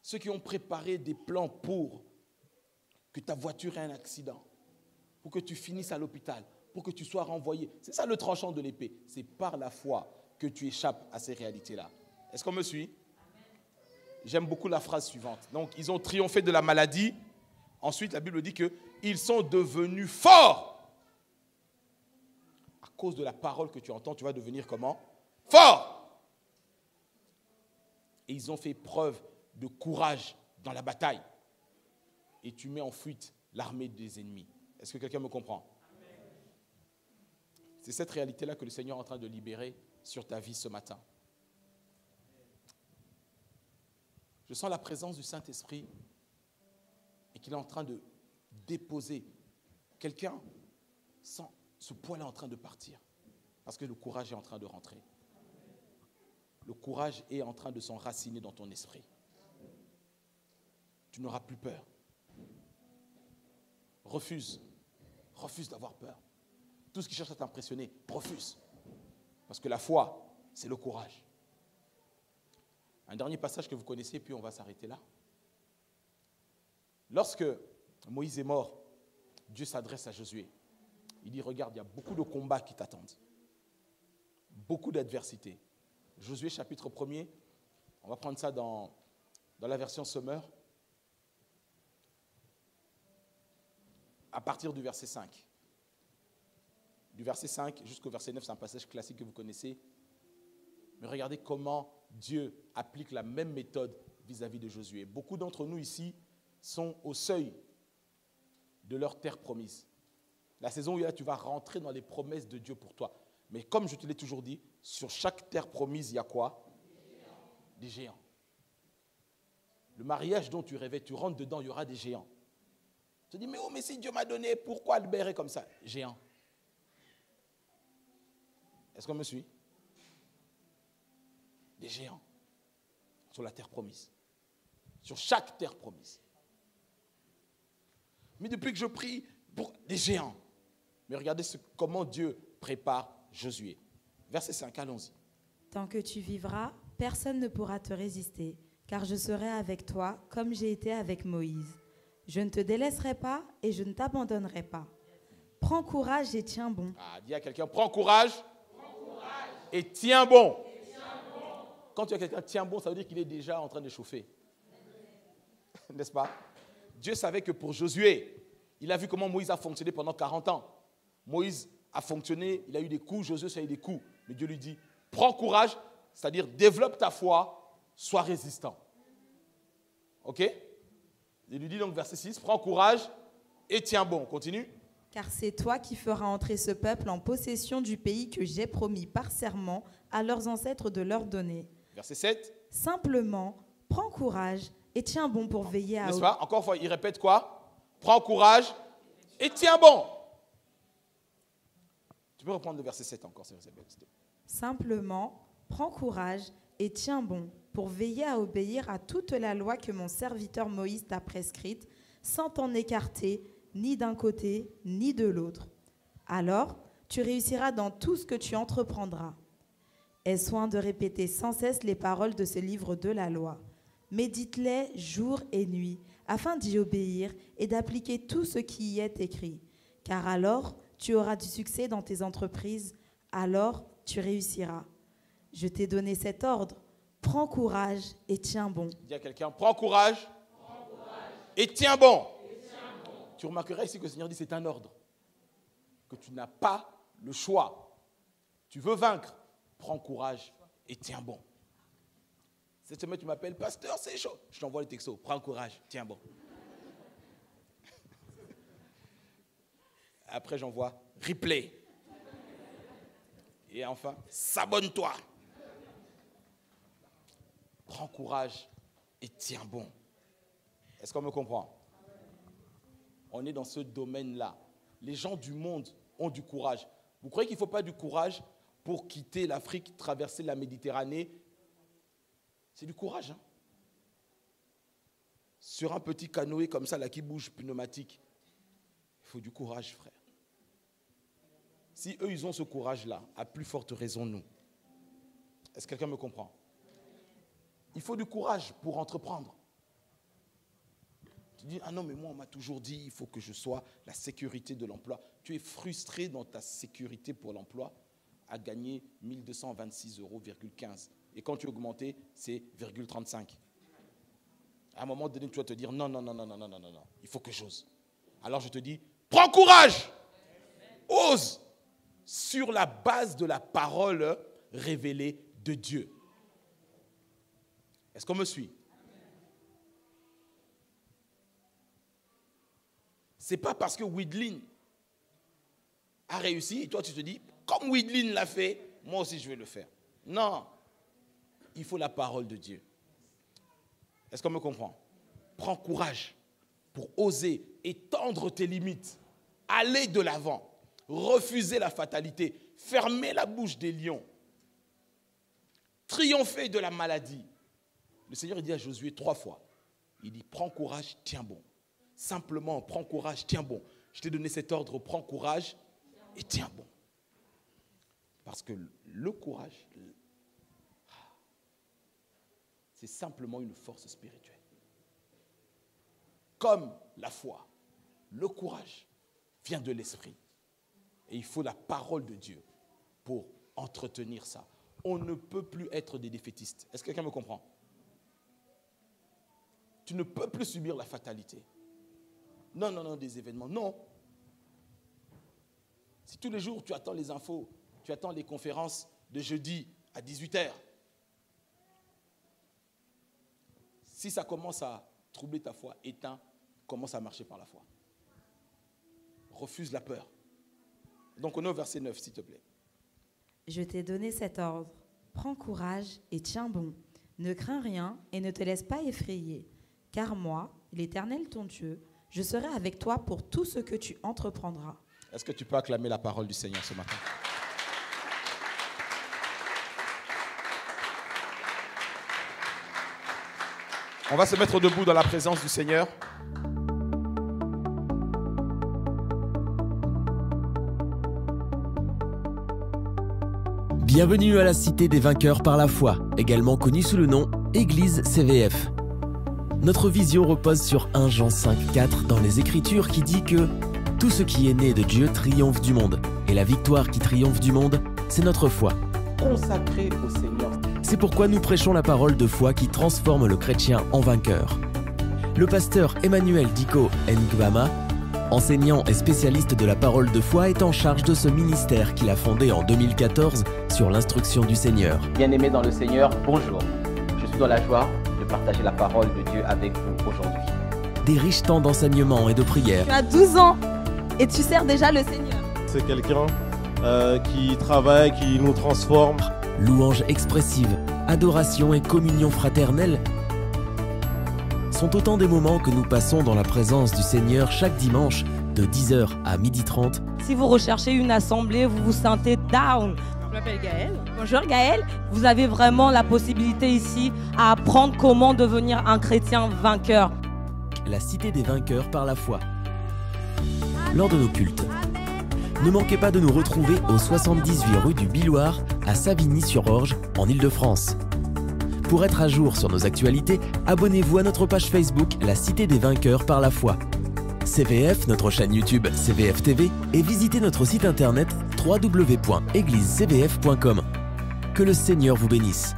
Ceux qui ont préparé des plans pour que ta voiture ait un accident, pour que tu finisses à l'hôpital, pour que tu sois renvoyé. C'est ça le tranchant de l'épée. C'est par la foi que tu échappes à ces réalités-là. Est-ce qu'on me suit? J'aime beaucoup la phrase suivante. Donc, ils ont triomphé de la maladie. Ensuite, la Bible dit qu'ils sont devenus forts. À cause de la parole que tu entends, tu vas devenir comment? Fort. Et ils ont fait preuve de courage dans la bataille. Et tu mets en fuite l'armée des ennemis. Est-ce que quelqu'un me comprend? C'est cette réalité-là que le Seigneur est en train de libérer sur ta vie ce matin. Je sens la présence du Saint-Esprit et qu'il est en train de déposer. Quelqu'un sent ce poids-là en train de partir parce que le courage est en train de rentrer. Le courage est en train de s'enraciner dans ton esprit. Tu n'auras plus peur. Refuse d'avoir peur. Tout ce qui cherche à t'impressionner, refuse. Parce que la foi, c'est le courage. Un dernier passage que vous connaissez, puis on va s'arrêter là. Lorsque Moïse est mort, Dieu s'adresse à Josué. Il dit, regarde, il y a beaucoup de combats qui t'attendent. Beaucoup d'adversités. Josué chapitre 1er, on va prendre ça dans la version Summer. À partir du verset 5. Du verset 5 jusqu'au verset 9, c'est un passage classique que vous connaissez. Mais regardez comment Dieu applique la même méthode vis-à-vis de Josué. Beaucoup d'entre nous ici sont au seuil de leur terre promise. La saison où tu vas rentrer dans les promesses de Dieu pour toi. Mais comme je te l'ai toujours dit, sur chaque terre promise, il y a quoi? Des géants. Le mariage dont tu rêvais, tu rentres dedans, il y aura des géants. Tu te dis, mais si Dieu m'a donné, pourquoi libérer comme ça? Géant. Est-ce qu'on me suit? Des géants sur la terre promise. Sur chaque terre promise. Mais depuis que je prie pour des géants. Mais regardez comment Dieu prépare Josué. Verset 5, allons-y. Tant que tu vivras, personne ne pourra te résister, car je serai avec toi comme j'ai été avec Moïse. Je ne te délaisserai pas et je ne t'abandonnerai pas. Prends courage et tiens bon. Dis à quelqu'un, prends courage, et tiens bon. Quand tu as quelqu'un tiens bon, ça veut dire qu'il est déjà en train de chauffer. N'est-ce pas? Dieu savait que pour Josué, il a vu comment Moïse a fonctionné pendant 40 ans. Moïse a fonctionné, il a eu des coups, Josué a eu des coups. Mais Dieu lui dit, prends courage, c'est-à-dire développe ta foi, sois résistant. Ok? Il lui dit donc verset 6, prends courage et tiens bon. Continue. Car c'est toi qui feras entrer ce peuple en possession du pays que j'ai promis par serment à leurs ancêtres de leur donner. Verset 7. Simplement, prends courage et tiens bon pour veiller à... N'est-ce pas? Encore une fois, il répète quoi? Prends courage et tiens bon. Tu peux reprendre le verset 7 encore, s'il te plaît. Simplement, prends courage et tiens bon pour veiller à obéir à toute la loi que mon serviteur Moïse t'a prescrite, sans t'en écarter ni d'un côté ni de l'autre. Alors, tu réussiras dans tout ce que tu entreprendras. Aie soin de répéter sans cesse les paroles de ce livre de la loi. Médite-les jour et nuit, afin d'y obéir et d'appliquer tout ce qui y est écrit. Car alors, tu auras du succès dans tes entreprises, alors tu réussiras. Je t'ai donné cet ordre. Prends courage et tiens bon. Dis à quelqu'un, prends courage, et tiens bon. Tu remarqueras ici que le Seigneur dit c'est un ordre. Que tu n'as pas le choix. Tu veux vaincre, prends courage et tiens bon. Cette semaine, tu m'appelles, pasteur, c'est chaud. Je t'envoie le texto, prends courage, tiens bon. Après, j'envoie replay. Et enfin, s'abonne-toi. Prends courage et tiens bon. Est-ce qu'on me comprend? On est dans ce domaine-là. Les gens du monde ont du courage. Vous croyez qu'il ne faut pas du courage pour quitter l'Afrique, traverser la Méditerranée? C'est du courage. Hein? Sur un petit canoë comme ça, là, qui bouge pneumatique, il faut du courage, frère. Si eux, ils ont ce courage-là, à plus forte raison, nous. Est-ce que quelqu'un me comprend? Il faut du courage pour entreprendre. Tu dis, ah non, mais moi, on m'a toujours dit, il faut que je sois la sécurité de l'emploi. Tu es frustré dans ta sécurité pour l'emploi à gagner 1226,15 €. Et quand tu es augmenté, c'est 0,35. À un moment donné, tu vas te dire, non, il faut que j'ose. Alors je te dis, prends courage, ose, sur la base de la parole révélée de Dieu. Est-ce qu'on me suit? Ce n'est pas parce que Widlin a réussi et toi tu te dis, comme Widlin l'a fait, moi aussi je vais le faire. Non, il faut la parole de Dieu. Est-ce qu'on me comprend? Prends courage pour oser étendre tes limites, aller de l'avant, refuser la fatalité, fermer la bouche des lions, triompher de la maladie. Le Seigneur dit à Josué 3 fois, il dit, prends courage, tiens bon. Simplement, prends courage, tiens bon. Je t'ai donné cet ordre, prends courage et tiens bon. Parce que le courage, c'est simplement une force spirituelle. Comme la foi, le courage vient de l'esprit. Et il faut la parole de Dieu pour entretenir ça. On ne peut plus être des défaitistes. Est-ce que quelqu'un me comprend? Tu ne peux plus subir la fatalité. Non, des événements. Non. Si tous les jours tu attends les infos, tu attends les conférences de jeudi à 18h, si ça commence à troubler ta foi, éteins, commence à marcher par la foi. Refuse la peur. Donc on est au verset 9, s'il te plaît. Je t'ai donné cet ordre. Prends courage et tiens bon. Ne crains rien et ne te laisse pas effrayer. Car moi, l'Éternel ton Dieu, je serai avec toi pour tout ce que tu entreprendras. Est-ce que tu peux acclamer la parole du Seigneur ce matin? On va se mettre debout dans la présence du Seigneur. Bienvenue à la Cité des vainqueurs par la foi, également connue sous le nom Église CVF. Notre vision repose sur 1 Jean 5,4 dans les Écritures qui dit que tout ce qui est né de Dieu triomphe du monde. Et la victoire qui triomphe du monde, c'est notre foi. Consacré au Seigneur. C'est pourquoi nous prêchons la parole de foi qui transforme le chrétien en vainqueur. Le pasteur Emmanuel Diko Ngwama, enseignant et spécialiste de la parole de foi, est en charge de ce ministère qu'il a fondé en 2014 sur l'instruction du Seigneur. Bien-aimés dans le Seigneur, bonjour. Je suis dans la joie de partager la parole de Dieu avec vous aujourd'hui. Des riches temps d'enseignement et de prière. Tu as 12 ans et tu sers déjà le Seigneur. C'est quelqu'un qui travaille, qui nous transforme. Louanges expressives, adoration et communion fraternelle. sont autant des moments que nous passons dans la présence du Seigneur chaque dimanche de 10h à 12h30. Si vous recherchez une assemblée, vous vous sentez down. Je m'appelle Gaëlle. Bonjour Gaëlle. Vous avez vraiment la possibilité ici à apprendre comment devenir un chrétien vainqueur. La cité des vainqueurs par la foi. Lors de nos cultes, ne manquez pas de nous retrouver au 78 rue du Billoir à Savigny-sur-Orge en Île-de-France. Pour être à jour sur nos actualités, abonnez-vous à notre page Facebook La Cité des Vainqueurs par la foi. CVF, notre chaîne YouTube CVF TV et visitez notre site internet www.eglisecvf.com. Que le Seigneur vous bénisse.